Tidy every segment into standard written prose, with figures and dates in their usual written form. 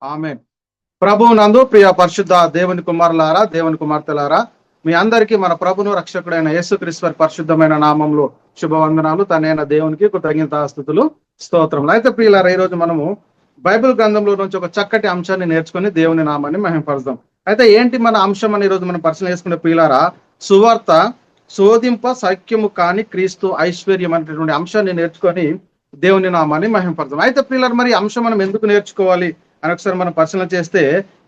ఆమేన్. ప్రభువు నందు ప్రియ పరిశుద్ధ దేవుని కుమారులారా, దేవుని కుమార్తెలారా, మీ అందరికీ మన ప్రభును రక్షకుడైన యేసుక్రీస్తు వారి పరిశుద్ధమైన నామంలో శుభవందనాలు. తనైన దేవునికి కృతజ్ఞతాస్తుతులు, స్తోత్రములు. అయితే ప్రియులారా, ఈ రోజు మనము బైబిల్ గ్రంథంలో నుంచి ఒక చక్కటి అంశాన్ని నేర్చుకుని దేవుని నామాన్ని మహిమపరుద్దాం. అయితే ఏంటి మన అంశం అని ఈ రోజు మనం పరిశీలన చేసుకునే ప్రియులారా, సువార్త శోధింప సఖ్యము కాని క్రీస్తు ఐశ్వర్యం అనేటువంటి అంశాన్ని నేర్చుకొని దేవుని నామాన్ని మహిమపరుద్దాం. అయితే ప్రియులారా, మరి ఈ అంశం మనం ఎందుకు నేర్చుకోవాలి అని ఒకసారి మనం పరిశీలన చేస్తే,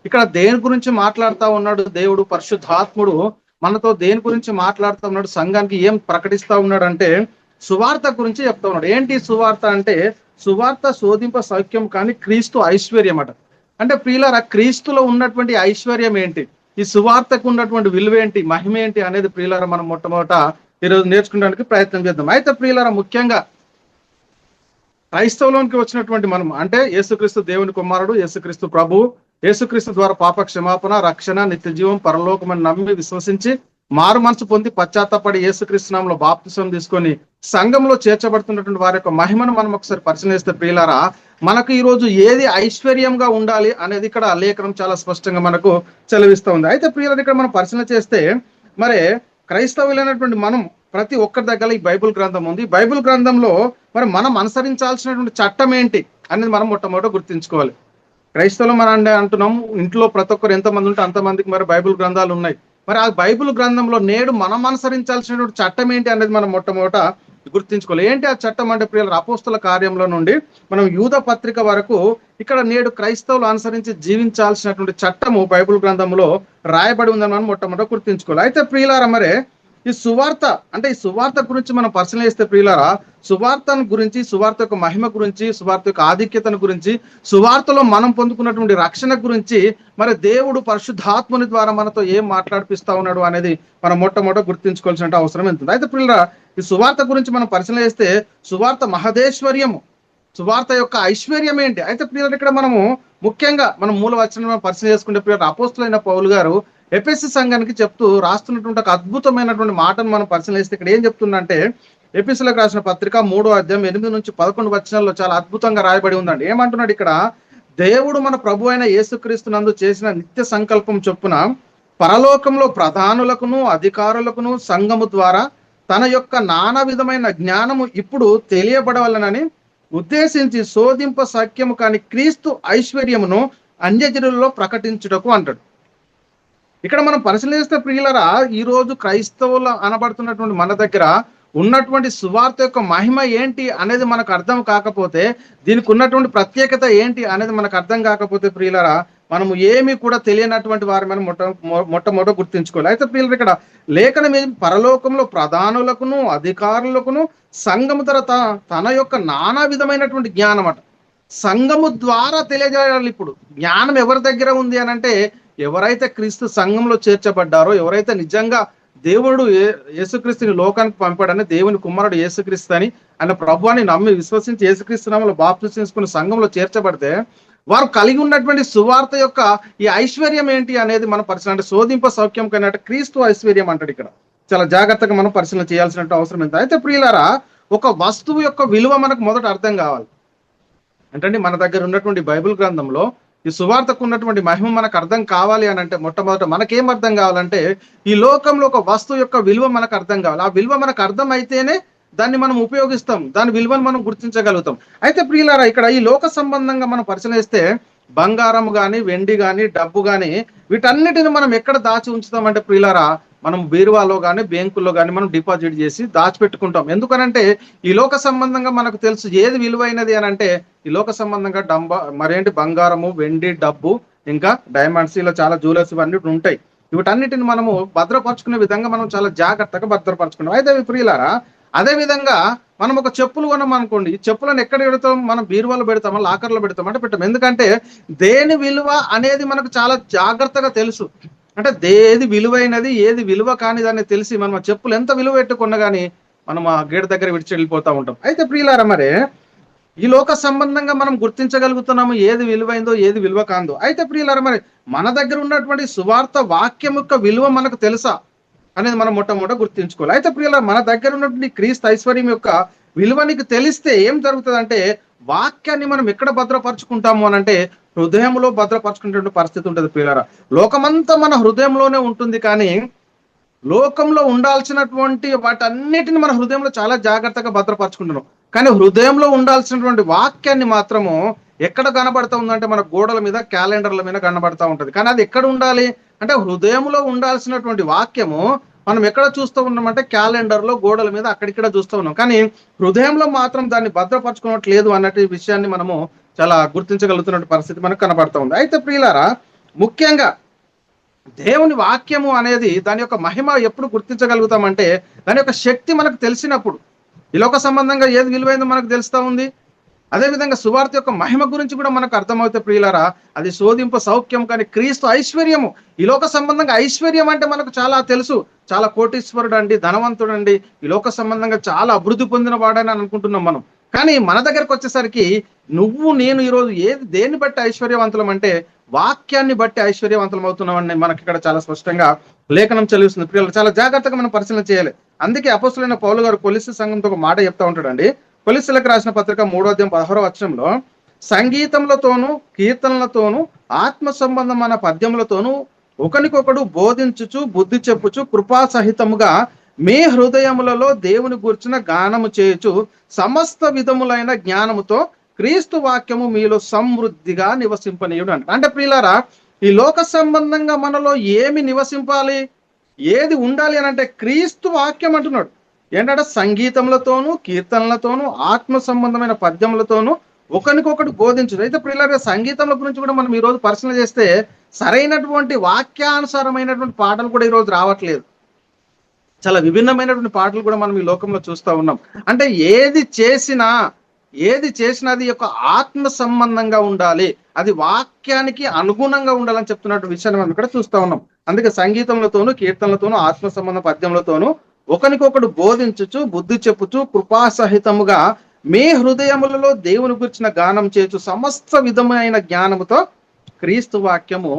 ఇక్కడ దేని గురించి మాట్లాడుతా ఉన్నాడు దేవుడు? పరిశుద్ధాత్ముడు మనతో దేని గురించి మాట్లాడుతూ ఉన్నాడు? సంఘానికి ఏం ప్రకటిస్తా ఉన్నాడు అంటే సువార్త గురించి చెప్తా ఉన్నాడు. ఏంటి సువార్త అంటే, సువార్త శోధింప సౌఖ్యం కానీ క్రీస్తు ఐశ్వర్యం అట. అంటే ప్రియులారా, క్రీస్తులో ఉన్నటువంటి ఐశ్వర్యం ఏంటి, ఈ సువార్తకు ఉన్నటువంటి విలువ ఏంటి, మహిమ ఏంటి అనేది ప్రియులారా మనం మొట్టమొదట ఈరోజు నేర్చుకోవడానికి ప్రయత్నం చేద్దాం. అయితే ప్రియులారా, ముఖ్యంగా క్రైస్తవులోనికి వచ్చినటువంటి మనం అంటే యేసుక్రీస్తు దేవుని కుమారుడు, యేసుక్రీస్తు ప్రభు, యేసుక్రీస్తు ద్వారా పాప క్షమాపణ, రక్షణ, నిత్య జీవం, పరలోకం అని నమ్మి విశ్వసించి మారు మనసు పొంది పశ్చాత్తపడి యేసుక్రీస్తు నామములో బాప్తిసం తీసుకొని సంఘంలో చేర్చబడుతున్నటువంటి వారి యొక్క మహిమను మనం ఒకసారి పరిశీలిస్తే ప్రియులారా, మనకు ఈ రోజు ఏది ఐశ్వర్యంగా ఉండాలి అనేది ఇక్కడ లేఖనం చాలా స్పష్టంగా మనకు చెలవిస్తూ ఉంది. అయితే ప్రియులారా, ఇక్కడ మనం పరిశీలన చేస్తే మరి క్రైస్తవులైనటువంటి మనం ప్రతి ఒక్కరి దగ్గర ఈ బైబిల్ గ్రంథం ఉంది. బైబిల్ గ్రంథంలో మరి మనం అనుసరించాల్సినటువంటి చట్టం ఏంటి అనేది మనం మొట్టమొదట గుర్తించుకోవాలి. క్రైస్తవులు మనం అంటున్నాం, ఇంట్లో ప్రతి ఒక్కరు ఎంతమంది ఉంటే అంతమందికి మరి బైబిల్ గ్రంథాలు ఉన్నాయి. మరి ఆ బైబిల్ గ్రంథంలో నేడు మనం అనుసరించాల్సినటువంటి చట్టం ఏంటి అనేది మనం మొట్టమొదట గుర్తించుకోవాలి. ఏంటి ఆ చట్టం అంటే ప్రియుల, అపోస్తుల కార్యంలో నుండి మనం యూద పత్రిక వరకు ఇక్కడ నేడు క్రైస్తవులు అనుసరించి జీవించాల్సినటువంటి చట్టము బైబిల్ గ్రంథంలో రాయబడి ఉందని మనం మొట్టమొదట గుర్తించుకోవాలి. అయితే ప్రియులారా, మరి ఈ సువార్త అంటే ఈ సువార్త గురించి మనం పరిశీలన చేస్తే ప్రియులారా, సువార్తను గురించి, సువార్త యొక్క మహిమ గురించి, సువార్త యొక్క ఆధిక్యతను గురించి, సువార్తలో మనం పొందుకున్నటువంటి రక్షణ గురించి మరి దేవుడు పరిశుద్ధాత్ముని ద్వారా మనతో ఏం మాట్లాడిపిస్తా ఉన్నాడు అనేది మనం మొట్టమొదట గుర్తించుకోవాల్సిన అవసరం ఎంత. అయితే ప్రియులారా, ఈ సువార్త గురించి మనం పరిశీలన చేస్తే సువార్త మహదేశ్వర్యము, సువార్త యొక్క ఐశ్వర్యం ఏంటి? అయితే ప్రియులారా, ఇక్కడ మనము ముఖ్యంగా మనం మూల వచనం పరిశీలన చేసుకుంటే ప్రియులారా, అపోస్తులైన పౌలు గారు ఎఫెసు సంఘానికి చెప్తూ రాస్తున్నటువంటి ఒక అద్భుతమైనటువంటి మాటను మనం పరిశీలిస్తే ఇక్కడ ఏం చెప్తుందంటే, ఎఫెసులకు రాసిన పత్రిక 3వ అధ్యాయం 8 నుంచి 11 వచనాల్లో చాలా అద్భుతంగా రాయబడి ఉందండి. ఏమంటున్నాడు ఇక్కడ, దేవుడు మన ప్రభు అయిన యేసుక్రీస్తు నందు చేసిన నిత్య సంకల్పం చొప్పున పరలోకంలో ప్రధానులకును అధికారులకును సంఘము ద్వారా తన యొక్క నానా విధమైన జ్ఞానము ఇప్పుడు తెలియబడవలనని ఉద్దేశించి శోధింప సఖ్యము కాని క్రీస్తు ఐశ్వర్యమును అన్యజనులలో ప్రకటించుటకు అంటాడు. ఇక్కడ మనం పరిశీలిస్తే ప్రియులరా, ఈ రోజు క్రైస్తవులు అనబడుతున్నటువంటి మన దగ్గర ఉన్నటువంటి సువార్త యొక్క మహిమ ఏంటి అనేది మనకు అర్థం కాకపోతే, దీనికి ఉన్నటువంటి ప్రత్యేకత ఏంటి అనేది మనకు అర్థం కాకపోతే ప్రియులరా, మనము ఏమీ కూడా తెలియనటువంటి వారి మనం మొట్టమొదట గుర్తించుకోవాలి. అయితే ప్రియులరా, ఇక్కడ లేఖనం పరలోకంలో ప్రధానులకును అధికారులకును సంఘము ద్వారా తన యొక్క నానా విధమైనటువంటి జ్ఞానం అట. సంఘము ద్వారా తెలియజేయాలి. ఇప్పుడు జ్ఞానం ఎవరి దగ్గర ఉంది అని అంటే, ఎవరైతే క్రీస్తు సంఘంలో చేర్చబడ్డారో, ఎవరైతే నిజంగా దేవుడు యేసుక్రీస్తుని లోకానికి పంపాడని, దేవుని కుమారుడు యేసుక్రీస్తు అని ఆయన ప్రభు అని నమ్మి విశ్వసించి యేసుక్రీస్తు నామములో బాప్తిసం తీసుకుని సంఘంలో చేర్చబడితే వారు కలిగి ఉన్నటువంటి సువార్త యొక్క ఈ ఐశ్వర్యం ఏంటి అనేది మనం పరిశీలన, అంటే శోధింప సౌఖ్యం కన్నా క్రీస్తు ఐశ్వర్యం అంటాడు. ఇక్కడ చాలా జాగ్రత్తగా మనం పరిశీలన చేయాల్సిన అవసరం ఎంత. అయితే ప్రియులారా, ఒక వస్తువు యొక్క విలువ మనకు మొదట అర్థం కావాలి. అంటే మన దగ్గర ఉన్నటువంటి బైబిల్ గ్రంథంలో ఈ సువార్తకు ఉన్నటువంటి మహిమ మనకు అర్థం కావాలి అని అంటే మొట్టమొదట మనకేం అర్థం కావాలంటే, ఈ లోకంలో ఒక వస్తువు యొక్క విలువ మనకు అర్థం కావాలి. ఆ విలువ మనకు అర్థం అయితేనే దాన్ని మనం ఉపయోగిస్తాం, దాని విలువను మనం గుర్తించగలుగుతాం. అయితే ప్రియులారా, ఇక్కడ ఈ లోక సంబంధంగా మనం పరిశీలిస్తే బంగారం కానీ, వెండి కానీ, డబ్బు కానీ వీటన్నిటిని మనం ఎక్కడ దాచి ఉంచుతామంటే ప్రియులారా, మనం బీరువాలో కానీ బ్యాంకుల్లో కానీ మనం డిపాజిట్ చేసి దాచిపెట్టుకుంటాం. ఎందుకనంటే ఈ లోక సంబంధంగా మనకు తెలుసు ఏది విలువైనది అని అంటే, ఈ లోక సంబంధంగా మరేంటి బంగారము, వెండి, డబ్బు, ఇంకా డైమండ్స్, ఇలా చాలా జ్యువెలర్స్ ఇవన్నీ ఉంటాయి. వీటన్నిటిని మనము భద్రపరచుకునే విధంగా మనం చాలా జాగ్రత్తగా భద్రపరచుకుంటాం. అయితే ప్రియులారా, అదే విధంగా మనం ఒక చెప్పులు కొన్నాం అనుకోండి, ఈ చెప్పులను ఎక్కడ పెడతాం? మనం బీరువాలో పెడతామా, లాకర్లో పెడతాం అంటే పెట్టాం. ఎందుకంటే దేని విలువ అనేది మనకు చాలా జాగ్రత్తగా తెలుసు. అంటే ఏది విలువైనది, ఏది విలువ కానిదని తెలిసి మనం ఆ చెప్పులు ఎంత విలువ పెట్టుకున్నా కానీ మనం ఆ గేట్ దగ్గర విడిచి వెళ్ళిపోతూ ఉంటాం. అయితే ప్రియులారా, మరి ఈ లోక సంబంధంగా మనం గుర్తించగలుగుతున్నాము ఏది విలువైందో, ఏది విలువ కాందో. అయితే ప్రియులారా, మరి మన దగ్గర ఉన్నటువంటి సువార్త వాక్యం యొక్క విలువ మనకు తెలుసా అనేది మనం మొట్టమొదట గుర్తించుకోవాలి. అయితే ప్రియులారా, మన దగ్గర ఉన్నటువంటి క్రీస్తు ఐశ్వర్యం యొక్క విలువ నీకు తెలిస్తే ఏం జరుగుతుంది అంటే, వాక్యాన్ని మనం ఎక్కడ భద్రపరుచుకుంటాము అని అంటే హృదయంలో భద్రపరచుకునేటువంటి పరిస్థితి ఉంటుంది ప్రియులారా. లోకమంతా మన హృదయంలోనే ఉంటుంది, కానీ లోకంలో ఉండాల్సినటువంటి వాటన్నిటిని మన హృదయంలో చాలా జాగ్రత్తగా భద్రపరచుకుంటున్నాం. కానీ హృదయంలో ఉండాల్సినటువంటి వాక్యాన్ని మాత్రము ఎక్కడ కనబడతా ఉందంటే మన గోడల మీద, క్యాలెండర్ల మీద కనబడతా ఉంటది. కానీ అది ఎక్కడ ఉండాలి అంటే హృదయంలో ఉండాల్సినటువంటి వాక్యము మనం ఎక్కడ చూస్తూ ఉన్నామంటే క్యాలెండర్లో, గోడల మీద అక్కడిక్కడ చూస్తూ ఉన్నాం. కానీ హృదయంలో మాత్రం దాన్ని భద్రపరచుకోవట్లేదు అన్నట్టు విషయాన్ని మనము చాలా గుర్తించగలుగుతున్న పరిస్థితి మనకు కనబడతా ఉంది. అయితే ప్రియులారా, ముఖ్యంగా దేవుని వాక్యము అనేది దాని యొక్క మహిమ ఎప్పుడు గుర్తించగలుగుతామంటే దాని యొక్క శక్తి మనకు తెలిసినప్పుడు. ఈ లోక సంబంధంగా ఏది విలువైందో మనకు తెలుస్తా ఉంది. అదేవిధంగా సువార్త యొక్క మహిమ గురించి కూడా మనకు అర్థమవుతే ప్రియులారా, అది శోధింప సౌఖ్యం కానీ క్రీస్తు ఐశ్వర్యము. ఈ లోక సంబంధంగా ఐశ్వర్యం అంటే మనకు చాలా తెలుసు. చాలా కోటీశ్వరుడు అండి, ధనవంతుడు అండి, ఈ లోక సంబంధంగా చాలా అభివృద్ధి పొందిన వాడని అనుకుంటున్నాం మనం. కానీ మన దగ్గరకు వచ్చేసరికి నువ్వు నేను ఈరోజు దేన్ని బట్టి ఐశ్వర్యవంతులం అంటే వాక్యాన్ని బట్టి ఐశ్వర్యవంతులం అవుతున్నామని మనకి ఇక్కడ చాలా స్పష్టంగా లేఖనం చదివిస్తుంది. ప్రియులు చాలా జాగ్రత్తగా మనం పరిశీలన చేయాలి. అందుకే అపొస్తలుడైన పౌలు గారు కొలిస్సీ సంఘంతో ఒక మాట చెప్తా ఉంటాడండి. కొలిస్సీలకు రాసిన పత్రిక 3:16 సంగీతములతోనూ కీర్తనలతోనూ ఆత్మ సంబంధమైన పద్యములతోనూ ఒకనికొకడు బోధించుచు బుద్ధి చెప్పుచు కృపాసహితముగా మీ హృదయములలో దేవుని గూర్చిన గానము చేయుచు సమస్త విధములైన జ్ఞానముతో క్రీస్తు వాక్యము మీలో సమృద్ధిగా నివసింపనీయుడు అంట. అంటే ప్రియులారా, ఈ లోక సంబంధంగా మనలో ఏమి నివసింపాలి, ఏది ఉండాలి అని అంటే క్రీస్తు వాక్యం అంటున్నాడు. ఏంటంటే సంగీతములతోనూ కీర్తనలతోనూ ఆత్మ సంబంధమైన పద్యములతోనూ ఒకరికొకటి బోధించదు. అయితే ప్రియులారా, సంగీతముల గురించి కూడా మనం ఈరోజు పరిశీలన చేస్తే సరైనటువంటి వాక్యానుసారమైనటువంటి పాటలు కూడా ఈరోజు రావట్లేదు. చాలా విభిన్నమైనటువంటి పాటలు కూడా మనం ఈ లోకంలో చూస్తూ ఉన్నాం. అంటే ఏది చేసినా అది యొక్క ఆత్మ సంబంధంగా ఉండాలి, అది వాక్యానికి అనుగుణంగా ఉండాలని చెప్తున్నటువంటి విషయాన్ని మనం ఇక్కడ చూస్తూ ఉన్నాం. అందుకే సంగీతములతోనూ కీర్తనలతోనూ ఆత్మ సంబంధ పద్యములతోనూ ఒకరికొకడు బోధించుచు బుద్ధి చెప్పుచు కృపాసహితముగా మీ హృదయములలో దేవుని గురించిన గానం చేయొచ్చు సమస్త విధమైన జ్ఞానముతో క్రీస్తు వాక్యము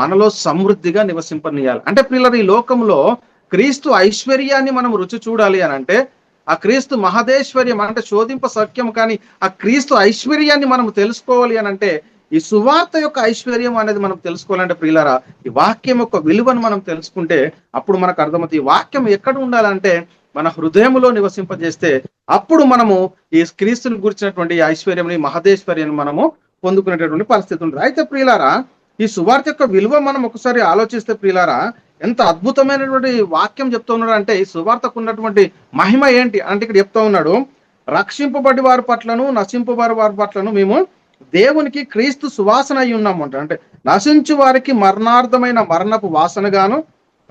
మనలో సమృద్ధిగా నివసింపనీయాలి. అంటే పిల్లలు, ఈ లోకంలో క్రీస్తు ఐశ్వర్యాన్ని మనం రుచి చూడాలి అని అంటే, ఆ క్రీస్తు మహదేశ్వర్యం అంటే శోధింప సత్యం, కానీ ఆ క్రీస్తు ఐశ్వర్యాన్ని మనం తెలుసుకోవాలి అని అంటే ఈ సువార్త యొక్క ఐశ్వర్యం అనేది మనం తెలుసుకోవాలంటే ప్రియులారా, ఈ వాక్యం యొక్క విలువను మనం తెలుసుకుంటే అప్పుడు మనకు అర్థమవుతుంది. ఈ వాక్యం ఎక్కడ ఉండాలంటే మన హృదయంలో నివసింపజేస్తే అప్పుడు మనము ఈ క్రీస్తుని గురించినటువంటి ఐశ్వర్యం, మహదేశ్వర్యాన్ని మనము పొందుకునేటటువంటి పరిస్థితి ఉంటుంది. అయితే ప్రియులారా, ఈ సువార్త యొక్క విలువ మనం ఒకసారి ఆలోచిస్తే ప్రియులారా, ఎంత అద్భుతమైనటువంటి వాక్యం చెప్తా ఉన్నాడు అంటే ఈ సువార్తకు ఉన్నటువంటి మహిమ ఏంటి అంటే ఇక్కడ చెప్తా ఉన్నాడు, రక్షింపబడి వారి పట్లను నశింపబడి వారి పట్లను మేము దేవునికి క్రీస్తు సువాసన అయి ఉన్నాము అంట. అంటే నశించు వారికి మరణార్థమైన మరణపు వాసనగాను,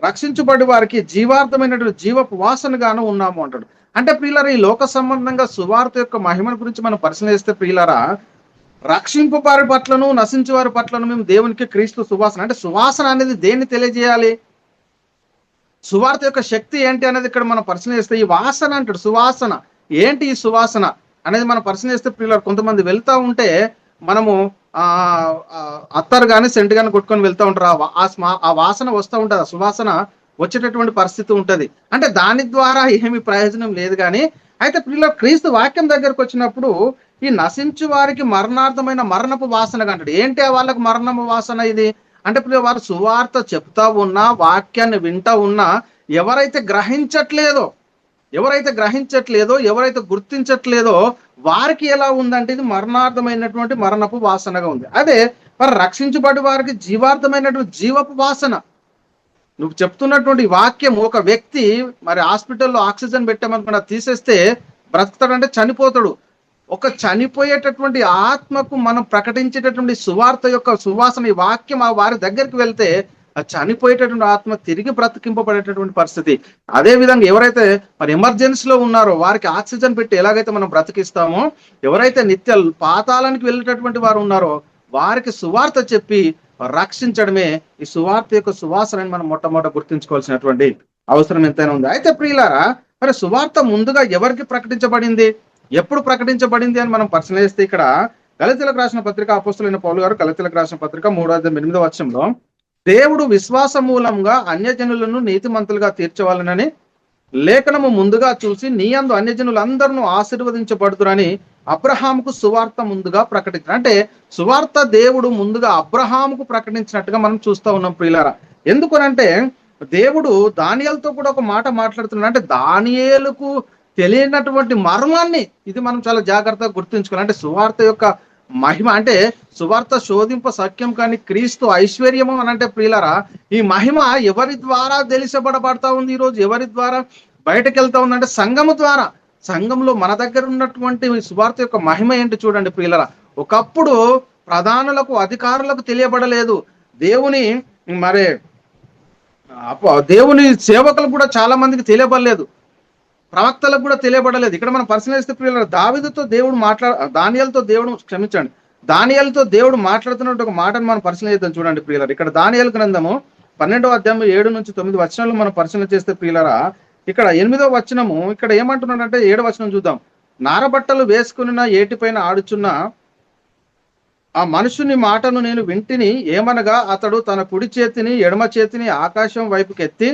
రక్షించబడి వారికి జీవార్థమైనటువంటి జీవపు వాసనగాను ఉన్నాము అంటాడు. అంటే ప్రియులారా, ఈ లోక సంబంధంగా సువార్త యొక్క మహిమను గురించి మనం పరిశీలన చేస్తే ప్రియులారా, రక్షింపు వారి పట్లను నశించు వారి పట్లను మేము దేవునికి క్రీస్తు సువాసన. అంటే సువాసన అనేది దేన్ని తెలియజేయాలి, సువార్త యొక్క శక్తి ఏంటి అనేది ఇక్కడ మనం పరిశీలన చేస్తే ఈ వాసన అంటాడు. సువాసన ఏంటి, ఈ సువాసన అనేది మనం పరిశీలన చేస్తే ప్రియులారా, కొంతమంది వెళ్తా ఉంటే మనము అత్తరు కానీ సెంట్ కానీ కొట్టుకొని వెళ్తూ ఉంటారు. ఆ వాసన వస్తూ ఉంటుంది, ఆ సువాసన వచ్చేటటువంటి పరిస్థితి ఉంటుంది. అంటే దాని ద్వారా ఏమి ప్రయోజనం లేదు. కానీ అయితే ప్రియులారా, క్రీస్తు వాక్యం దగ్గరకు వచ్చినప్పుడు ఈ నశించు వారికి మరణార్థమైన మరణపు వాసనగా అంటాడు. ఏంటి వాళ్ళకు మరణపు వాసన ఇది అంటే ప్రియులారా, వారు సువార్త చెప్తా ఉన్నా, వాక్యాన్ని వింటా ఉన్నా ఎవరైతే గ్రహించట్లేదో, ఎవరైతే గుర్తించట్లేదో వారికి ఎలా ఉందంటే ఇది మరణార్థమైనటువంటి మరణపు వాసనగా ఉంది. అదే మరి రక్షించబడి వారికి జీవార్థమైనటువంటి జీవపు వాసన. నువ్వు చెప్తున్నటువంటి వాక్యం, ఒక వ్యక్తి మరి హాస్పిటల్లో ఆక్సిజన్ పెట్టామనుకున్నా తీసేస్తే బ్రతుకుతాడంటే చనిపోతాడు. ఒక చనిపోయేటటువంటి ఆత్మకు మనం ప్రకటించేటటువంటి సువార్త యొక్క సువాసన, ఈ వాక్యం ఆ వారి దగ్గరికి వెళ్తే ఆ చనిపోయేటటువంటి ఆత్మ తిరిగి బ్రతికింపబడేటటువంటి పరిస్థితి. అదే విధంగా ఎవరైతే మరి ఎమర్జెన్సీలో ఉన్నారో వారికి ఆక్సిజన్ పెట్టి ఎలాగైతే మనం బ్రతికిస్తామో, ఎవరైతే నిత్య పాతాళానికి వెళ్ళేటటువంటి వారు ఉన్నారో వారికి సువార్త చెప్పి రక్షించడమే ఈ సువార్త యొక్క సువాసనని మనం మొట్టమొదట గుర్తించుకోవాల్సినటువంటి అవసరం ఎంతైనా ఉంది. అయితే ప్రియులారా, మరి సువార్త ముందుగా ఎవరికి ప్రకటించబడింది, ఎప్పుడు ప్రకటించబడింది అని మనం పరిశీలన చేస్తే ఇక్కడ గలతీయులకు రాసిన పత్రిక అపోస్తలుడైన పౌలు గారు గలతీయులకు రాసిన పత్రిక 3:8 దేవుడు విశ్వాస మూలంగా అన్యజనులను నీతిమంతులుగా తీర్చవాలనని లేఖనము ముందుగా చూసి నీ యందు అన్యజనులందరూ ఆశీర్వదించబడుతురని అబ్రహాముకు సువార్త ముందుగా ప్రకటించారు. అంటే సువార్త దేవుడు ముందుగా అబ్రహాముకు ప్రకటించినట్టుగా మనం చూస్తూ ఉన్నాం ప్రియులారా. ఎందుకనంటే దేవుడు దానియేలుతో కూడా ఒక మాట మాట్లాడుతున్నాడు. అంటే దానియేలుకు తెలియనటువంటి మర్మాన్ని ఇది మనం చాలా జాగ్రత్తగా గుర్తుంచుకోవాలి. అంటే సువార్త యొక్క మహిమ, అంటే సువార్త శోధింప సఖ్యం కానీ క్రీస్తు ఐశ్వర్యము అని అంటే ప్రియులారా, ఈ మహిమ ఎవరి ద్వారా తెలిసబడబడతా ఉంది? ఈరోజు ఎవరి ద్వారా బయటకు వెళ్తా ఉందంటే సంఘము ద్వారా. సంఘంలో మన దగ్గర ఉన్నటువంటి సువార్త యొక్క మహిమ ఏంటి చూడండి ప్రియులారా. ఒకప్పుడు ప్రధానులకు అధికారులకు తెలియబడలేదు, దేవుని మరి దేవుని సేవకులకు కూడా చాలా మందికి తెలియబడలేదు, ప్రవక్తలకు కూడా తెలియబడలేదు. ఇక్కడ మనం పరిశీలిస్తే ప్రియులారా, దానియేలుతో దేవుడు మాట్లాడుతున్నట్టు ఒక మాటను మనం పరిశీలన చేద్దాం చూడండి ప్రియులారా. ఇక్కడ దానియేలు గ్రంథము 12వ అధ్యాయం 7-9 వచనాలు మనం పరిశీలన చేస్తే ప్రియులారా, ఇక్కడ 8వ వచనము ఇక్కడ ఏమంటున్నాడంటే 7వ వచనం చూద్దాం. నారబట్టలు వేసుకున్న ఏటిపైన ఆడుచున్న ఆ మనుషుని మాటను నేను వింటిని, ఏమనగా అతడు తన కుడి చేతిని ఎడమ చేతిని ఆకాశం వైపుకి ఎత్తి